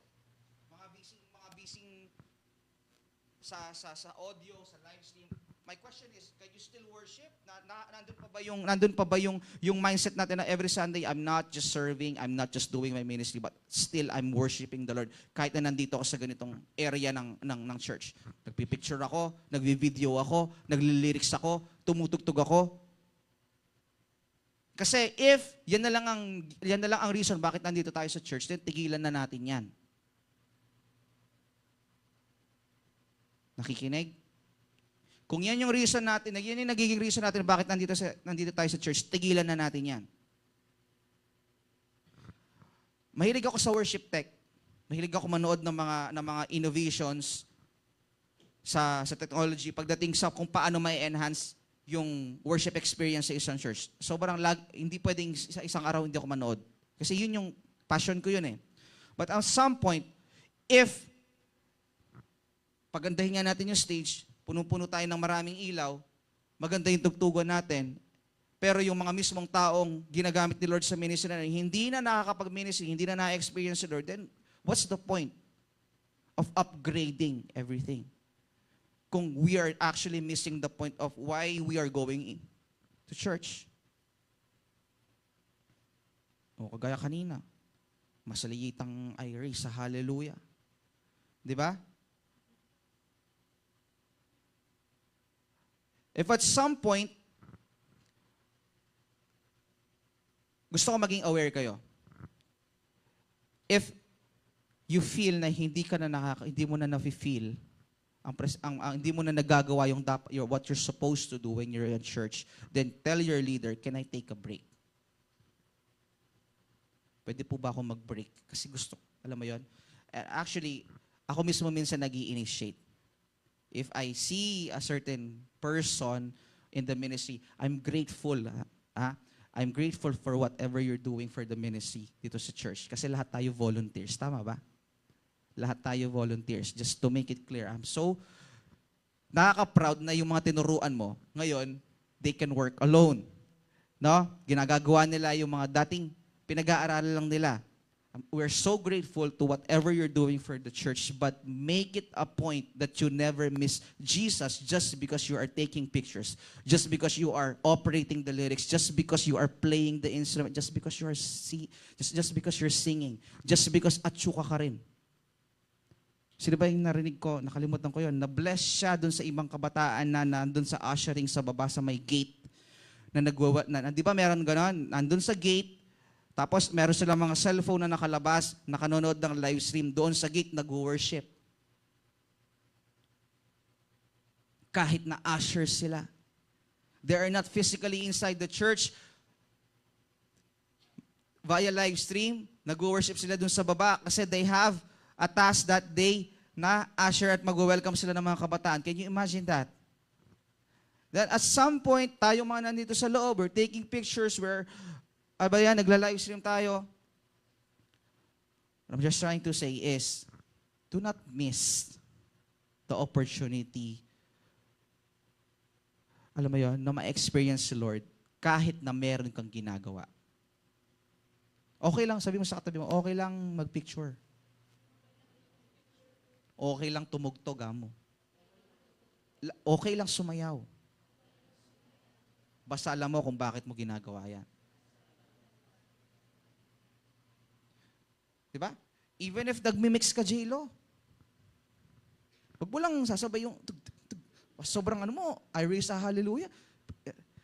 Mga busy sa audio, sa live stream. My question is, can you still worship? Nandun pa ba yung mindset natin na every Sunday, I'm not just serving, I'm not just doing my ministry, but still I'm worshiping the Lord. Kahit na nandito ako sa ganitong area ng church. Nagpipicture ako, nagvi-video ako, nagli-lyrics ako, tumutugtog ako. Kasi if yan na lang ang reason bakit nandito tayo sa church, then tigilan na natin yan. Nakikinig? Kung yan yung reason natin, yan yung nagiging reason natin bakit nandito tayo sa church, tigilan na natin yan. Mahilig ako sa worship tech. Mahilig ako manood ng mga innovations sa technology pagdating sa kung paano may enhance yung worship experience sa isang church. Sobrang hindi pwedeng sa isang araw hindi ako manood. Kasi yun yung passion ko yun eh. But at some point, if pagandahin nga natin yung stage, puno-puno tayo ng maraming ilaw, maganda yung tugtugan natin, pero yung mga mismong taong ginagamit ni Lord sa ministry na hindi na nakakapag-ministry, hindi na na-experience si Lord, then what's the point of upgrading everything? Kung we are actually missing the point of why we are going to church. O kagaya kanina, masaliyitang Irie sa hallelujah. Di ba? If at some point, gusto ko maging aware kayo. If you feel na hindi mo na nafe-feel, hindi mo na nagagawa what you're supposed to do when you're in church, then tell your leader, can I take a break? Pwede po ba ako mag-break? Kasi gusto, alam mo yon. Actually, ako mismo minsan nag-i-initiate. If I see a certain person in the ministry, I'm grateful. I'm grateful for whatever you're doing for the ministry dito sa church. Kasi lahat tayo volunteers. Tama ba? Lahat tayo volunteers. Just to make it clear, I'm so nakaka-proud na yung mga tinuruan mo, ngayon, they can work alone. No? Ginagagawa nila yung mga dating pinag-aaralan lang nila. We're so grateful to whatever you're doing for the church, but make it a point that you never miss Jesus just because you are taking pictures, just because you are operating the lyrics, just because you are playing the instrument, just because you are just because you're singing, just because atsuka ka rin. Sino ba yung narinig ko? Nakalimutan ko yon. Na-bless siya dun sa ibang kabataan na nandun sa ushering sa baba sa may gate. Di ba meron ganon? Nandun sa gate, tapos meron silang mga cellphone na nakalabas, nakanonood ng live stream, doon sa gate nag-worship. Kahit na ushers sila. They are not physically inside the church. Via live stream, nag-worship sila doon sa baba kasi they have a task that they na usher at mag-welcome sila ng mga kabataan. Can you imagine that? Then at some point, tayo mga nandito sa loob, we're taking pictures where, nagla-live stream tayo. What I'm just trying to say is, do not miss the opportunity, alam mo yun, na ma-experience si Lord kahit na meron kang ginagawa. Okay lang, sabi mo sa katabi mo, okay lang mag-picture. Okay lang tumugtog, mo. Okay lang sumayaw. Basta alam mo kung bakit mo ginagawa yan. Diba? Even if nagmimix ka, J-Lo, huwag mo lang sasabay yung sobrang ano mo, I raise a hallelujah.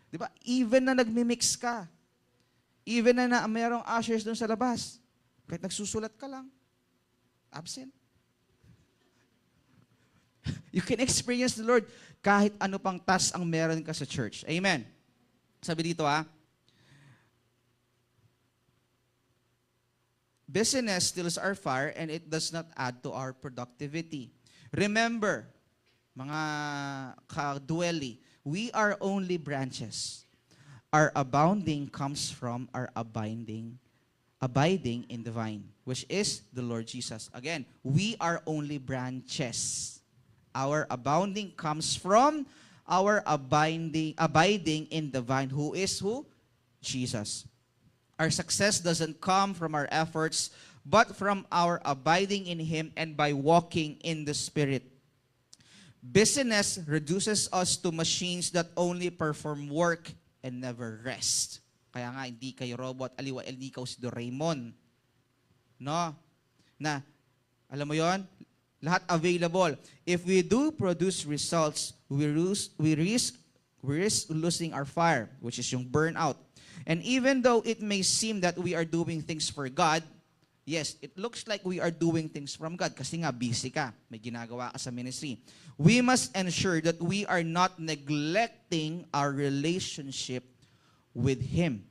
Diba? Even na nagmimix ka, even na mayroong ushers doon sa labas, kahit nagsusulat ka lang, absent. You can experience the Lord kahit ano pang task ang meron ka sa church. Amen. Sabi dito busyness steals our fire and it does not add to our productivity. Remember, mga ka-dwelly, we are only branches. Our abounding comes from our abiding in the vine, which is the Lord Jesus. Again, we are only branches. Our abounding comes from our abiding in the vine, who is who? Jesus. Our success doesn't come from our efforts, but from our abiding in Him and by walking in the Spirit. Busyness reduces us to machines that only perform work and never rest. Kaya nga, hindi kayo robot, aliwa, hindi kayo si Doraemon. No? Na, alam mo yon, lahat available. If we do produce results, we risk losing our fire, which is yung burnout. And even though it may seem that we are doing things for God, yes, it looks like we are doing things from God kasi nga busy ka, may ginagawa ka sa ministry. We must ensure that we are not neglecting our relationship with Him.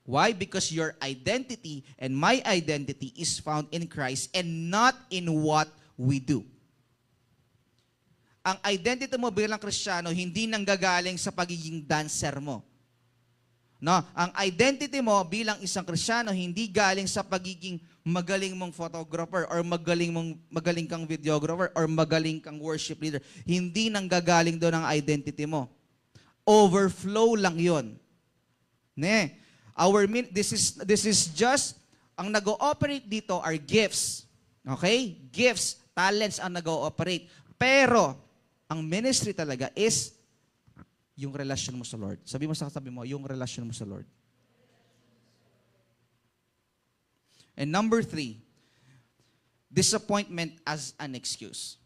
Why? Because your identity and my identity is found in Christ and not in what we do. Ang identity mo bilang Kristiyano hindi nanggagaling sa pagiging dancer mo. No, ang identity mo bilang isang Kristiyano hindi galing sa pagiging magaling mong photographer or magaling kang videographer or magaling kang worship leader. Hindi nanggagaling doon ang identity mo. Overflow lang 'yon. This is just ang nag-ooperate dito are gifts. Okay? Gifts, talents ang nag-ooperate. Pero ang ministry talaga is yung relasyon mo sa Lord. Sabi mo sa katabi mo, yung relasyon mo sa Lord. And number 3, disappointment as an excuse.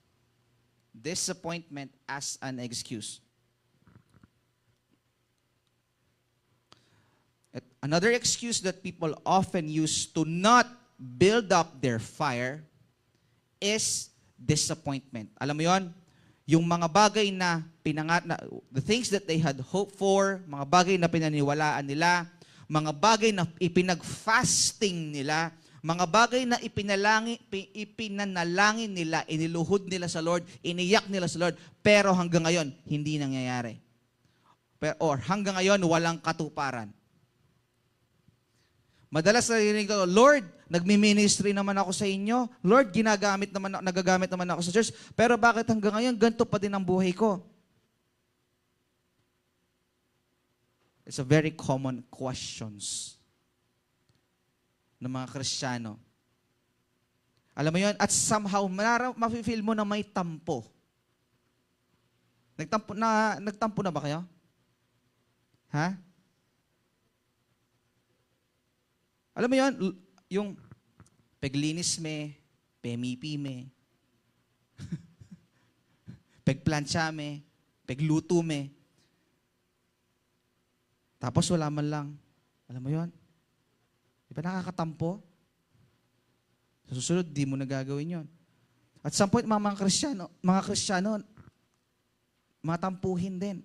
Disappointment as an excuse. Another excuse that people often use to not build up their fire is disappointment. Alam mo yon? Yung mga bagay na the things that they had hoped for, mga bagay na pinaniwalaan nila, mga bagay na ipinag-fasting nila, mga bagay na ipinanalangin nila, iniluhod nila sa Lord, iniyak nila sa Lord, pero hanggang ngayon, hindi nangyayari. Or hanggang ngayon, walang katuparan. Madalas narinig ko, Lord, nagmi-ministry naman ako sa inyo. Lord, nagagamit naman ako sa church. Pero bakit hanggang ngayon, ganito pa din ang buhay ko? It's a very common questions ng mga Kristiyano. Alam mo yun? At somehow, mafe-feel mo na may tampo. Nagtampo na ba kayo? Ha? Alam mo yun? Yung peglinis me, pemipi me, pegplancha me, pegluto me. Tapos wala man lang. Alam mo yun? Di ba nakakatampo? Sa susunod, di mo nagagawin yun. At some point, mga Kristiyano, matampuhin din.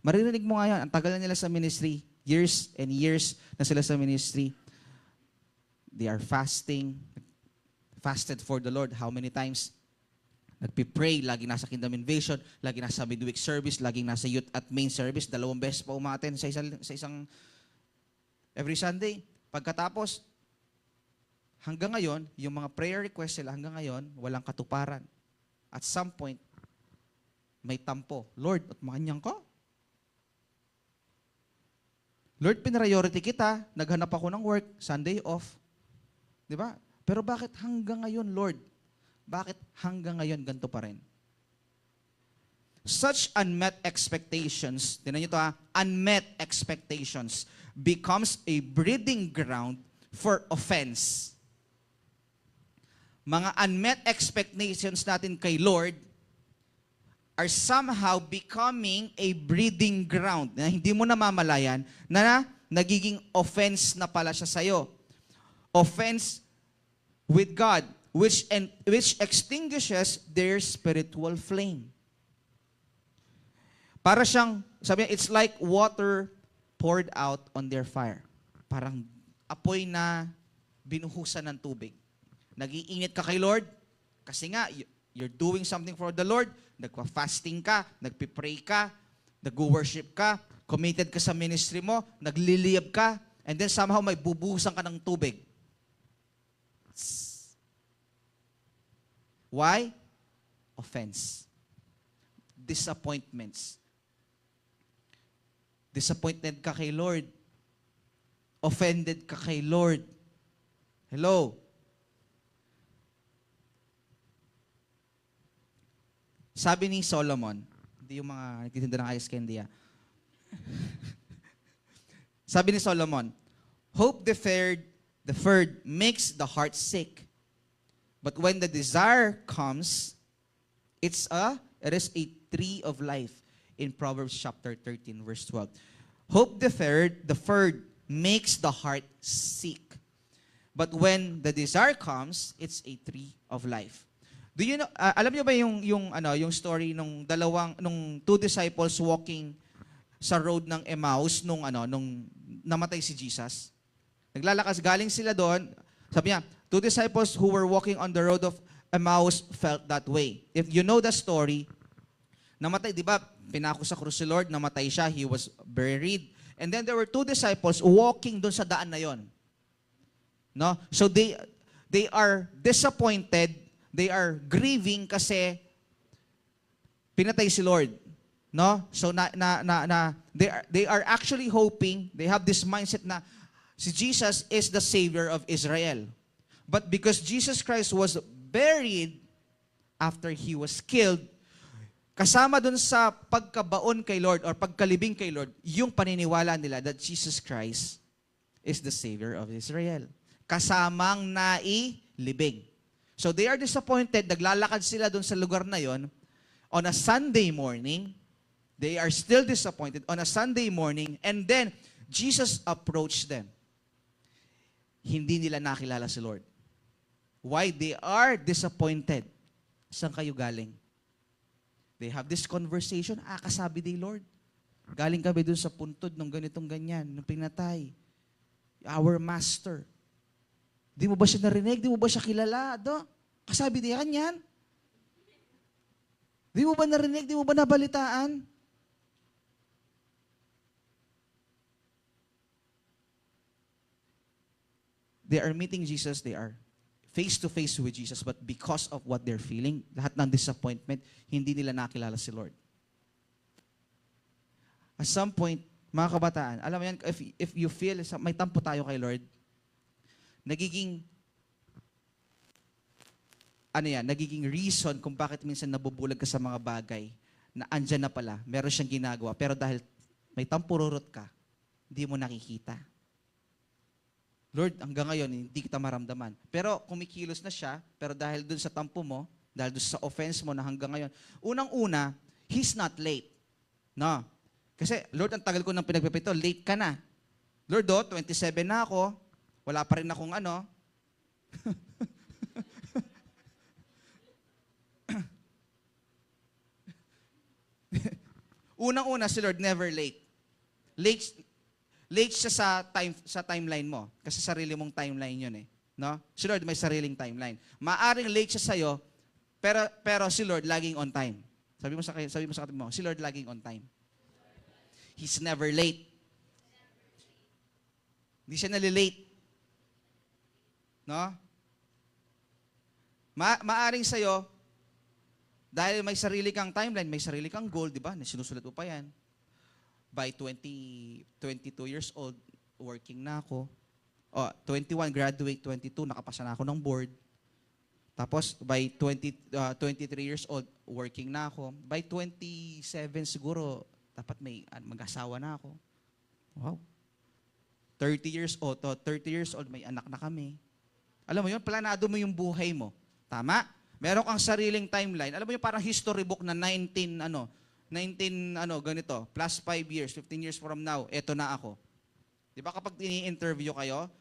Maririnig mo nga yan, ang tagal na nila sa ministry, years and years na sila sa ministry. They are fasting, fasted for the Lord? How many times? Nagpipray, lagi nasa Kingdom Invasion, lagi nasa midweek service, laging nasa youth at main service, 2 beses pa umaten sa isang every Sunday. Pagkatapos, hanggang ngayon, yung mga prayer requests sila hanggang ngayon, walang katuparan. At some point, may tampo. Lord, at makanyang ko? Lord, pinriority kita, naghanap ako ng work, Sunday off. Di ba? Pero bakit hanggang ngayon, Lord? Bakit hanggang ngayon ganito pa rin? Such unmet expectations, tinan nyo ito ha, unmet expectations becomes a breeding ground for offense. Mga unmet expectations natin kay Lord are somehow becoming a breeding ground na hindi mo namamalayan na nagiging offense na pala siya sa'yo. Offense with God, which extinguishes their spiritual flame. Para siyang, sabi niya, it's like water poured out on their fire. Parang apoy na binuhusan ng tubig. Nag-iinit ka kay Lord, kasi nga, you're doing something for the Lord, nagpa-fasting ka, nagpipray ka, nag-worship ka, committed ka sa ministry mo, nagliliyab ka, and then somehow may bubuhusan ka ng tubig. Why? Offense. Disappointments. Disappointed ka kay Lord. Offended ka kay Lord. Hello? Sabi ni Solomon, hindi yung mga nagtitinda ng ice candy. Sabi ni Solomon, hope deferred makes the heart sick. But when the desire comes, it is a tree of life in Proverbs chapter 13, verse 12. Hope deferred makes the heart sick. But when the desire comes, it's a tree of life. Do you know, alam niyo ba yung story nung two disciples walking sa road ng Emmaus nung namatay si Jesus? Naglalakas, galing sila doon. Sabi niya, 2 disciples who were walking on the road of Emmaus felt that way. If you know the story, namatay, di ba, pinako sa krus si Lord, namatay siya, he was buried. And then there were 2 disciples walking doon sa daan na yon. No? So they are disappointed, they are grieving kasi pinatay si Lord. No? So they are actually hoping, they have this mindset na si Jesus is the Savior of Israel. But because Jesus Christ was buried after He was killed, kasama dun sa pagkabaon kay Lord or pagkalibing kay Lord, yung paniniwala nila that Jesus Christ is the Savior of Israel. Kasamang nailibing. So they are disappointed, naglalakad sila dun sa lugar na yon. On a Sunday morning, they are still disappointed on a Sunday morning, and then Jesus approached them. Hindi nila nakilala si Lord. Why? They are disappointed. Saan kayo galing? They have this conversation. Kasabi ni Lord. Galing kami dun sa puntod ng ganitong ganyan, nung pinatay. Our Master. Di mo ba siya narinig? Di mo ba siya kilala? Kasabi niya kanyan. Di mo ba narinig? Di mo ba nabalitaan? They are meeting Jesus. They are face-to-face with Jesus, but because of what they're feeling, lahat ng disappointment, hindi nila nakilala si Lord. At some point, mga kabataan, alam mo yan, if you feel, may tampo tayo kay Lord, nagiging reason kung bakit minsan nabubulag ka sa mga bagay na andyan na pala, meron siyang ginagawa, pero dahil may tampururot ka, hindi mo nakikita. Lord, hanggang ngayon, hindi kita maramdaman. Pero kumikilos na siya, pero dahil dun sa tampo mo, dahil dun sa offense mo na hanggang ngayon, unang-una, He's not late. No. Kasi, Lord, ang tagal ko nang pinagpipito, late ka na. Lord, 27 na ako, wala pa rin akong Unang-una, si Lord never late. Late siya sa timeline mo. Kasi sarili mong timeline yun eh. No? Si Lord may sariling timeline. Maaring late siya sa'yo, pero si Lord laging on time. Sabi mo sa katabi mo, si Lord laging on time. He's never late. Hindi siya nalilate. No? Maaring sa'yo, dahil may sarili kang timeline, may sarili kang goal, di ba? Sinusulat mo pa yan. By 22 years old, working na ako. 21, graduate, 22, nakapasa na ako ng board. Tapos, by 23 years old, working na ako. By 27 siguro, dapat mag-asawa na ako. Wow. 30 years old, may anak na kami. Alam mo yun, planado mo yung buhay mo. Tama? Meron kang sariling timeline. Alam mo yung parang history book na 19 ganito, plus 5 years, 15 years from now, eto na ako. Di ba kapag ini-interview kayo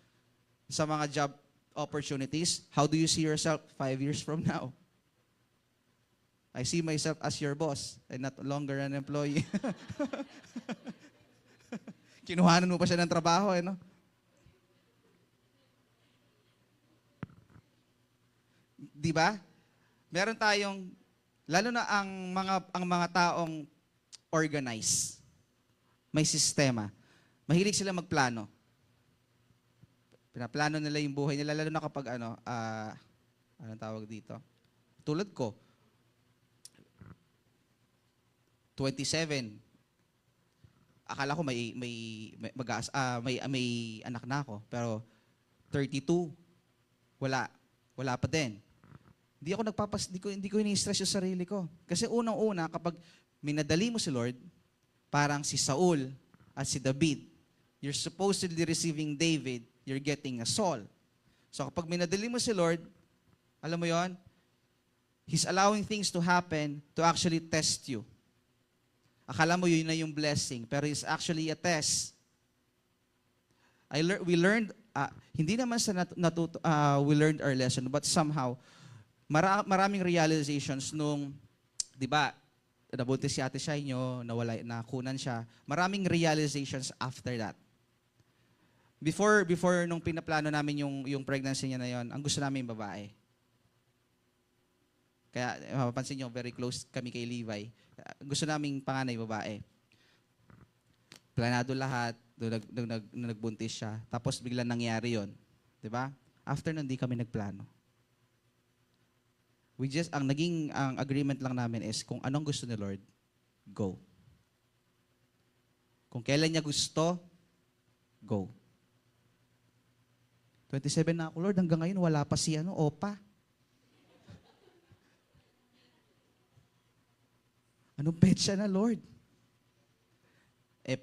sa mga job opportunities, how do you see yourself 5 years from now? I see myself as your boss and not longer an employee. Kinuhanan mo pa siya ng trabaho, no? Di ba? Meron tayong, lalo na ang mga taong organized, may sistema. Mahilig sila magplano. Pinaplano nila yung buhay nila, lalo na kapag anong tawag dito? Tulad ko, 27. Akala ko may anak na ako, pero 32, wala pa din. Hindi ko ini-stress yung sarili ko. Kasi unang-una, kapag minadali mo si Lord, parang si Saul at si David, you're supposedly receiving David, you're getting a Saul. So kapag minadali mo si Lord, alam mo yon, He's allowing things to happen to actually test you. Akala mo yun na yung blessing, pero it's actually a test. We learned, hindi naman we learned our lesson, but somehow, maraming realizations nung, di ba, nabuntis si Ate Shai nyo, nakunan siya. Maraming realizations after that. Before nung pinaplano namin yung pregnancy niya na yon, ang gusto namin babae. Kaya mapapansin nyo, very close kami kay Levi. Gusto naming panganay babae. Planado lahat, nung nagbuntis siya. Tapos biglang nangyari yon, di ba? After nun, di kami nagplano. Ang agreement lang namin is kung anong gusto ni Lord, go. Kung kailan niya gusto, go. 27 na ako, Lord, hanggang ngayon wala pa si Opa. Anong petsa na, Lord?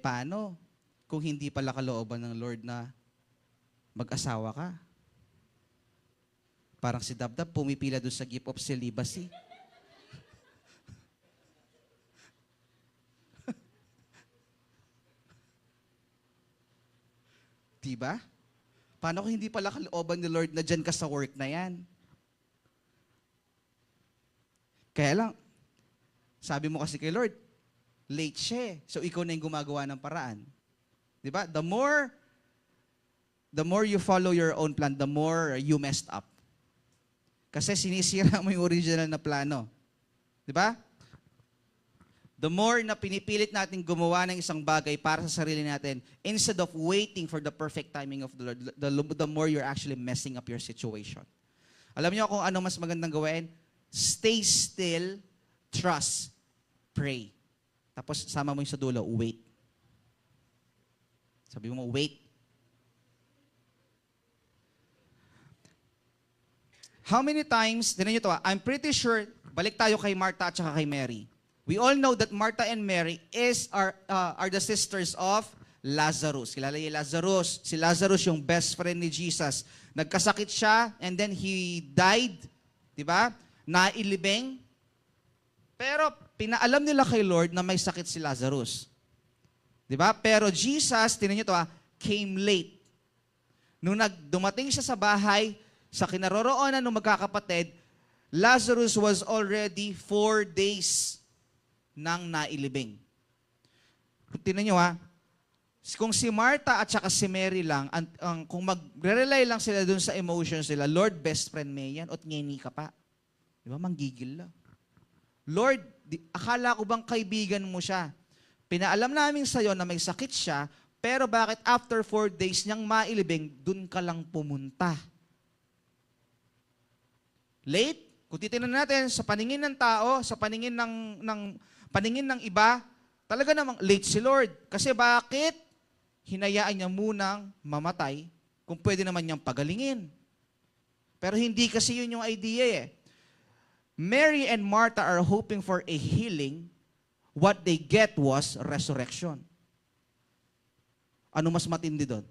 Paano kung hindi pala kalooban ng Lord na mag-asawa ka? Parang si Dabdab pumipila doon sa gift of celibacy. Diba? Paano kung hindi pala kalooban ni Lord na dyan ka sa work na yan? Kaya lang, sabi mo kasi kay Lord, late siya. So ikaw na yung gumagawa ng paraan. Diba? The more you follow your own plan, the more you messed up. Kasi sinisira mo yung original na plano. Di ba? The more na pinipilit natin gumawa ng isang bagay para sa sarili natin, instead of waiting for the perfect timing of the Lord, the more you're actually messing up your situation. Alam niyo kung ano mas magandang gawin? Stay still, trust, pray. Tapos sama mo yung sa dulo, wait. Sabi mo, wait. How many times, tinan nyo ito, I'm pretty sure, balik tayo kay Martha at saka kay Mary. We all know that Martha and Mary are the sisters of Lazarus. Kilala yung Lazarus. Si Lazarus yung best friend ni Jesus. Nagkasakit siya and then he died. Diba? Nailibing. Pero pinaalam nila kay Lord na may sakit si Lazarus. Diba? Pero Jesus, tinan nyo ito, came late. Nung dumating siya sa bahay, sa kinaroroonan ng magkakapatid, Lazarus was already 4 days nang nailibing. Tingnan nyo Kung si Martha at saka si Mary lang, kung magre-rely lang sila dun sa emotions nila, Lord, best friend mo yan, at ngeni ka pa. Di ba? Manggigil lang. Lord, akala ko bang kaibigan mo siya? Pinaalam namin sa'yo na may sakit siya, pero bakit after 4 days niyang mailibing, dun ka lang pumunta? Late? Kung titingnan natin sa paningin ng tao, sa paningin paningin ng iba, talaga namang late si Lord. Kasi bakit hinayaan niya munang mamatay kung pwede naman niyang pagalingin? Pero hindi kasi yun yung idea eh. Mary and Martha are hoping for a healing. What they get was resurrection. Ano mas matindi doon?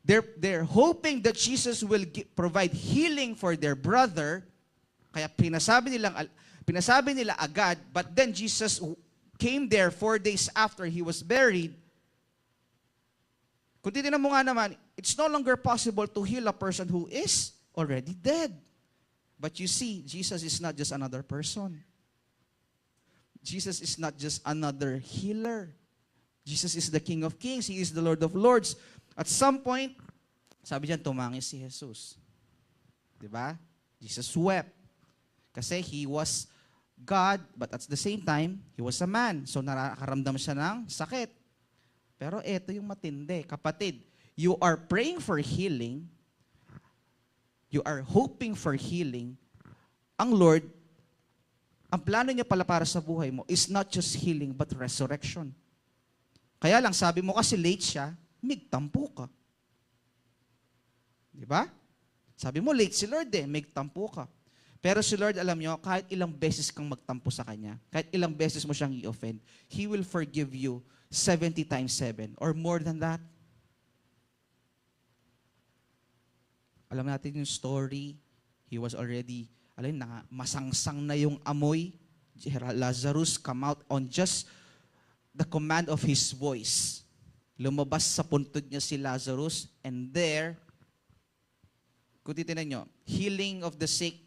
They're hoping that Jesus will provide healing for their brother. Kaya pinasabi nila agad, but then Jesus came there 4 days after he was buried. Kung titignan mo nga naman, it's no longer possible to heal a person who is already dead. But you see, Jesus is not just another person. Jesus is not just another healer. Jesus is the King of Kings. He is the Lord of Lords. At some point, sabi diyan, tumangis si Jesus. Diba? Jesus wept. Kasi he was God, but at the same time, he was a man. So nakakaramdam siya ng sakit. Pero ito yung matindi. Kapatid, you are praying for healing, you are hoping for healing, ang Lord, ang plano niya pala para sa buhay mo is not just healing, but resurrection. Kaya lang, sabi mo kasi late siya, migtampo ka. Di ba? Sabi mo, late si Lord migtampo ka. Pero si Lord, alam nyo, kahit ilang beses kang magtampo sa Kanya, kahit ilang beses mo siyang i-offend, He will forgive you 70 times 7 or more than that. Alam natin yung story, he was already, masangsang na yung amoy. Lazarus come out on just the command of his voice. Lumabas sa puntod niya si Lazarus, and there, kung titignan nyo, healing of the sick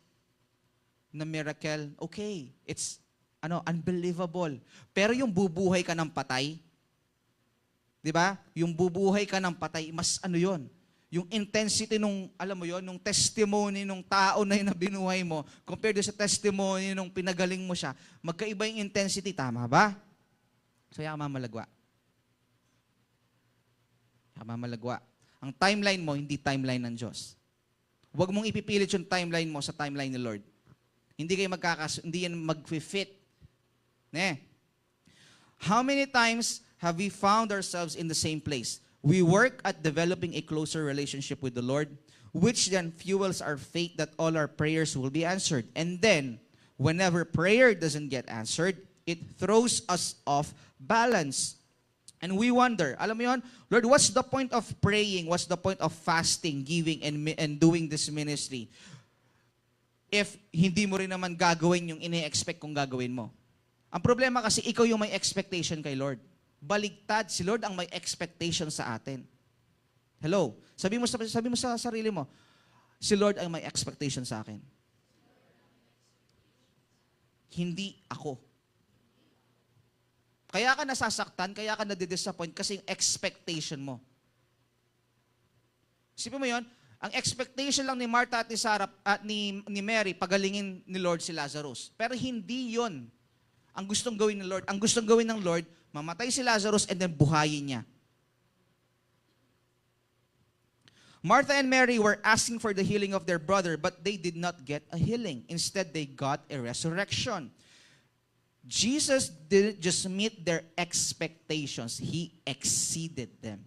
na miracle, okay, it's unbelievable. Pero yung bubuhay ka ng patay, di ba? Yung bubuhay ka ng patay, mas yun? Yung intensity nung, nung testimony nung tao na yun na binuhay mo, compared sa testimony nung pinagaling mo siya, magkaiba yung intensity, tama ba? So, mamalagwa. Mamalagwa. Ang timeline mo, hindi timeline ng Diyos. Huwag mong ipipilit yung timeline mo sa timeline ni Lord. Hindi yan mag-fit. How many times have we found ourselves in the same place? We work at developing a closer relationship with the Lord, which then fuels our faith that all our prayers will be answered. And then, whenever prayer doesn't get answered, it throws us off balance. And we wonder, alam mo yun, Lord, what's the point of praying? What's the point of fasting, giving, and doing this ministry? If hindi mo rin naman gagawin yung ini-expect kong gagawin mo. Ang problema kasi, ikaw yung may expectation kay Lord. Baligtad, si Lord ang may expectation sa atin. Hello? Sabi mo sa sarili mo, si Lord ang may expectation sa akin. Hindi ako. Kaya ka nasasaktan, kaya ka nadidisappoint kasi yung expectation mo. Isipin mo yun, ang expectation lang ni Martha at ni Sarah at ni Mary, pagalingin ni Lord si Lazarus. Pero hindi yun ang gustong gawin ng Lord. Ang gustong gawin ng Lord, mamatay si Lazarus and then buhayin niya. Martha and Mary were asking for the healing of their brother, but they did not get a healing. Instead, they got a resurrection. Jesus didn't just meet their expectations, He exceeded them.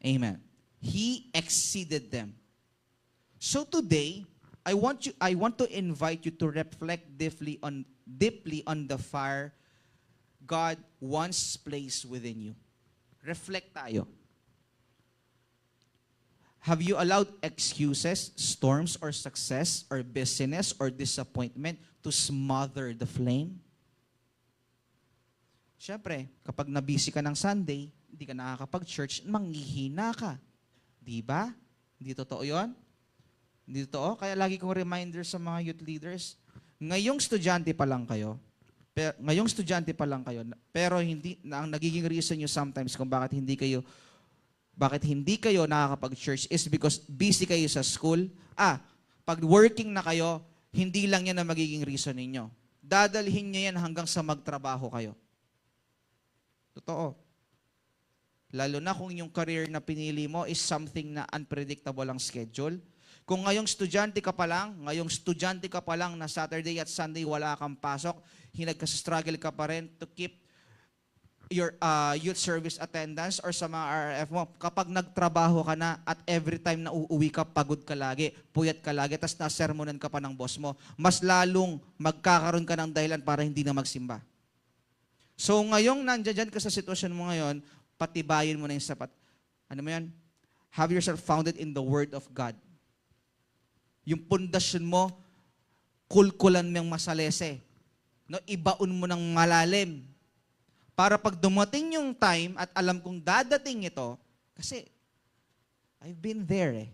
Amen. He exceeded them. So today, I want to invite you to reflect deeply on the fire God once placed within you. Reflect tayo. Have you allowed excuses, storms, or success, or busyness, or disappointment to smother the flame? Siyempre, kapag nabisi ka ng Sunday, hindi ka nakakapag-church, manghihina ka. Di ba? Hindi totoo yun? Hindi totoo? Kaya lagi kong reminder sa mga youth leaders, ngayong estudyante pa lang kayo, ngayong estudyante pa lang kayo, pero hindi, ang nagiging reason nyo sometimes kung bakit hindi kayo nakakapag-church is because busy kayo sa school. Pag working na kayo, hindi lang yan ang magiging reason ninyo. Dadalhin nyo yan hanggang sa magtrabaho kayo. Totoo. Lalo na kung yung career na pinili mo is something na unpredictable ang schedule. Kung ngayong estudyante ka pa lang na Saturday at Sunday wala kang pasok, nagka-struggle ka pa rin to keep your youth service attendance or sa mga RF mo. Kapag nagtrabaho ka na at every time na uuwi ka, pagod ka lagi, puyat ka lagi, tapos nasermonan ka pa ng boss mo, mas lalong magkakaroon ka ng dahilan para hindi na magsimba. So ngayong nandiyan ka sa sitwasyon mo ngayon, patibayin mo na yung sapat. Ano mo yan? Have yourself founded in the Word of God. Yung pundasyon mo, kulkulan mo yung masalese. No, ibaon mo ng malalim. Para pag dumating yung time at alam kong dadating ito, kasi I've been there .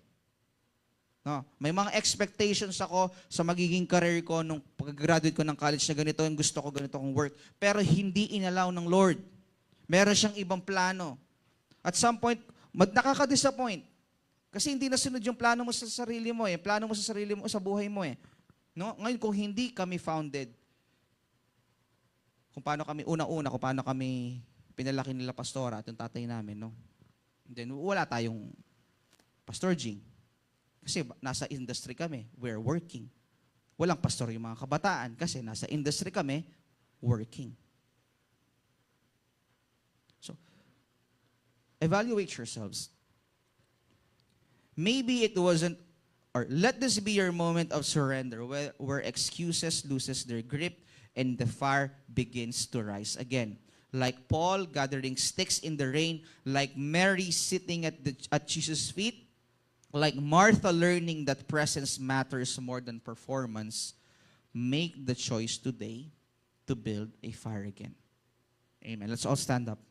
No, may mga expectations ako sa magiging career ko nung pag-graduate ko ng college na ganito yung gusto ko, ganito kong work. Pero hindi inalaw ng Lord. Meron siyang ibang plano. At some point, nakaka-disappoint. Kasi hindi nasunod yung plano mo sa sarili mo . Plano mo sa sarili mo, sa buhay mo . No? Ngayon, kung hindi kami founded, kung paano kami, kung paano kami pinalaki nila pastora at yung tatay namin, no? And then, wala tayong Pastor Jing. Kasi nasa industry kami, we're working. Walang pastor yung mga kabataan kasi nasa industry kami, working. So, evaluate yourselves. Maybe it wasn't, or let this be your moment of surrender where excuses loses their grip and the fire begins to rise again. Like Paul gathering sticks in the rain, like Mary sitting at Jesus' feet, like Martha learning that presence matters more than performance, make the choice today to build a fire again. Amen. Let's all stand up.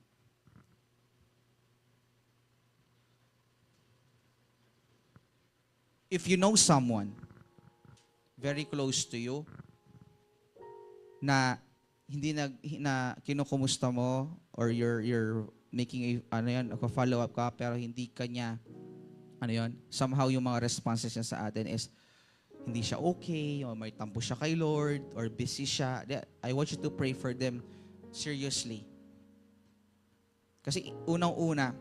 If you know someone very close to you na hindi na kinukumusta mo or you're making a follow up ka pero hindi kanya somehow yung mga responses niya sa atin is hindi siya okay or may tampo siya kay Lord or busy siya. I want you to pray for them seriously. Kasi unang-una,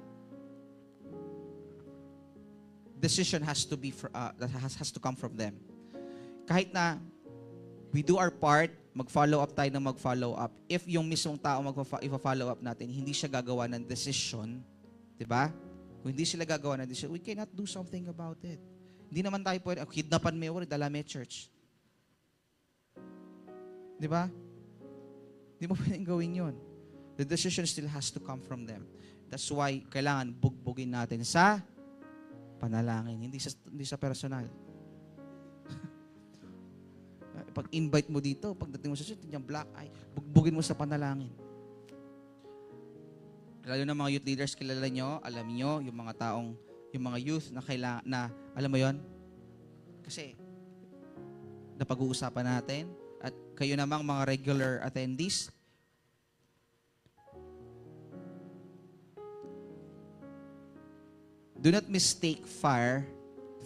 decision has to be that has to come from them. Kahit na we do our part, mag-follow up tayo na mag-follow up. If yung mismong tao i-follow up natin, hindi siya gagawa ng decision, di ba? Kung hindi sila gagawa ng decision, we cannot do something about it. Hindi naman tayo pwede, kidnapan mo yun, dala mo church. Di ba? Hindi mo pwedeng gawin yun. The decision still has to come from them. That's why kailangan bugbugin natin sa panalangin, hindi sa personal. Pag-invite mo dito, pagdating mo sa church, yung black eye, bugbugin mo sa panalangin. Lalo na mga youth leaders, kilala nyo, alam nyo, yung mga youth na kailangan, na, alam mo yon? Kasi, napag-uusapan natin, at kayo namang mga regular attendees, do not mistake fire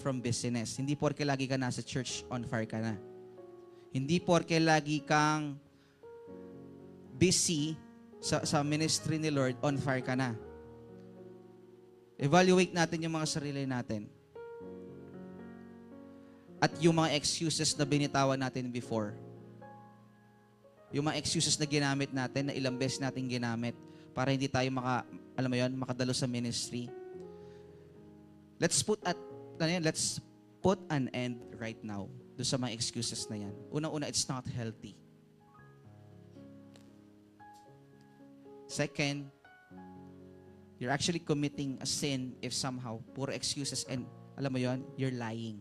from busyness. Hindi porke lagi ka nasa church, on fire ka na. Hindi porke lagi kang busy sa ministry ni Lord, on fire ka na. Evaluate natin yung mga sarili natin. At yung mga excuses na binitawan natin before. Yung mga excuses na ginamit natin, na ilang beses natin ginamit, para hindi tayo makadalo sa ministry. Let's put an end right now doon sa mga excuses na yan. Unang-una, it's not healthy. Second, you're actually committing a sin if somehow puro excuses and alam mo yon, you're lying.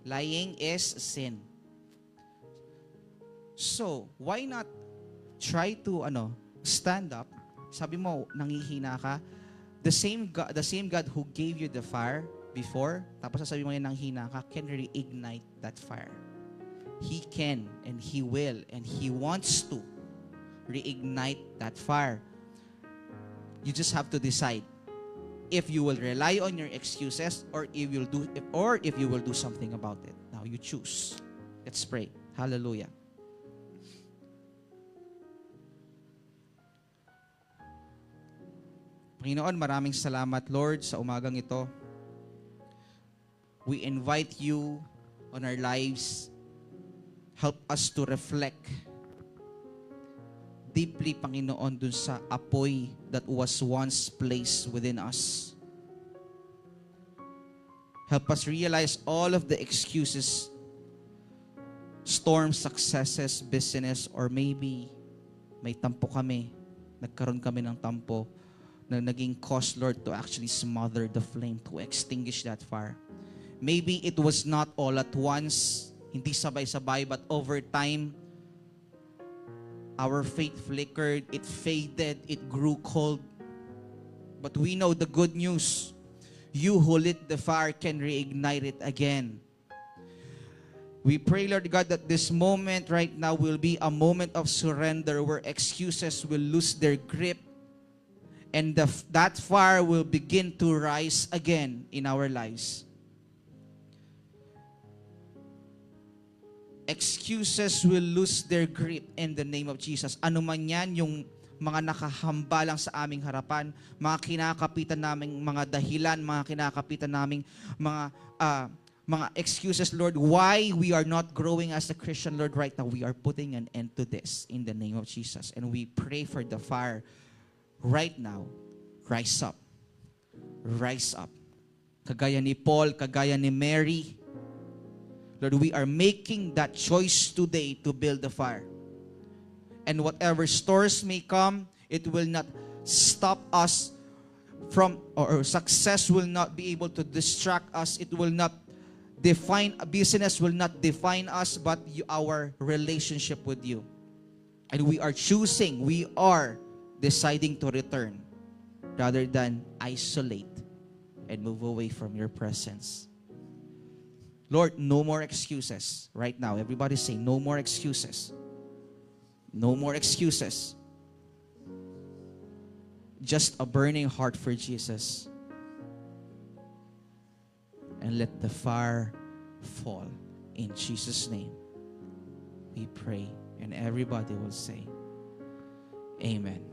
Lying is a sin. So, why not try to stand up? Sabi mo, nanghihina ka. The same God who gave you the fire before, tapos sasabi mo yan, nanghina ka, can reignite that fire. He can and He will and He wants to reignite that fire. You just have to decide if you will rely on your excuses or if you will do something about it. Now you choose. Let's pray. Hallelujah. Panginoon, maraming salamat, Lord, sa umagang ito. We invite you on our lives. Help us to reflect deeply, Panginoon, dun sa apoy that was once placed within us. Help us realize all of the excuses, storms, successes, business, or maybe may tampo kami, nagkaroon kami ng tampo na naging cause, Lord, to actually smother the flame, to extinguish that fire. Maybe it was not all at once, hindi sabay-sabay, but over time, our faith flickered, it faded, it grew cold. But we know the good news. You who lit the fire can reignite it again. We pray, Lord God, that this moment right now will be a moment of surrender where excuses will lose their grip and that fire will begin to rise again in our lives. Excuses will lose their grip in the name of Jesus. Ano man yan, yung mga nakahamba lang sa aming harapan, mga kinakapitan naming mga dahilan, mga kinakapitan naming mga excuses, Lord, why we are not growing as a Christian, Lord, right now. We are putting an end to this in the name of Jesus. And we pray for the fire right now. Rise up. Rise up. Kagaya ni Paul, kagaya ni Mary, Lord, we are making that choice today to build the fire. And whatever storms may come, it will not stop us from, or success will not be able to distract us. It will not define, business will not define us, but our relationship with you. And we are choosing, we are deciding to return rather than isolate and move away from your presence. Lord, no more excuses. Right now, everybody say, no more excuses. No more excuses. Just a burning heart for Jesus. And let the fire fall. In Jesus' name, we pray. And everybody will say, Amen.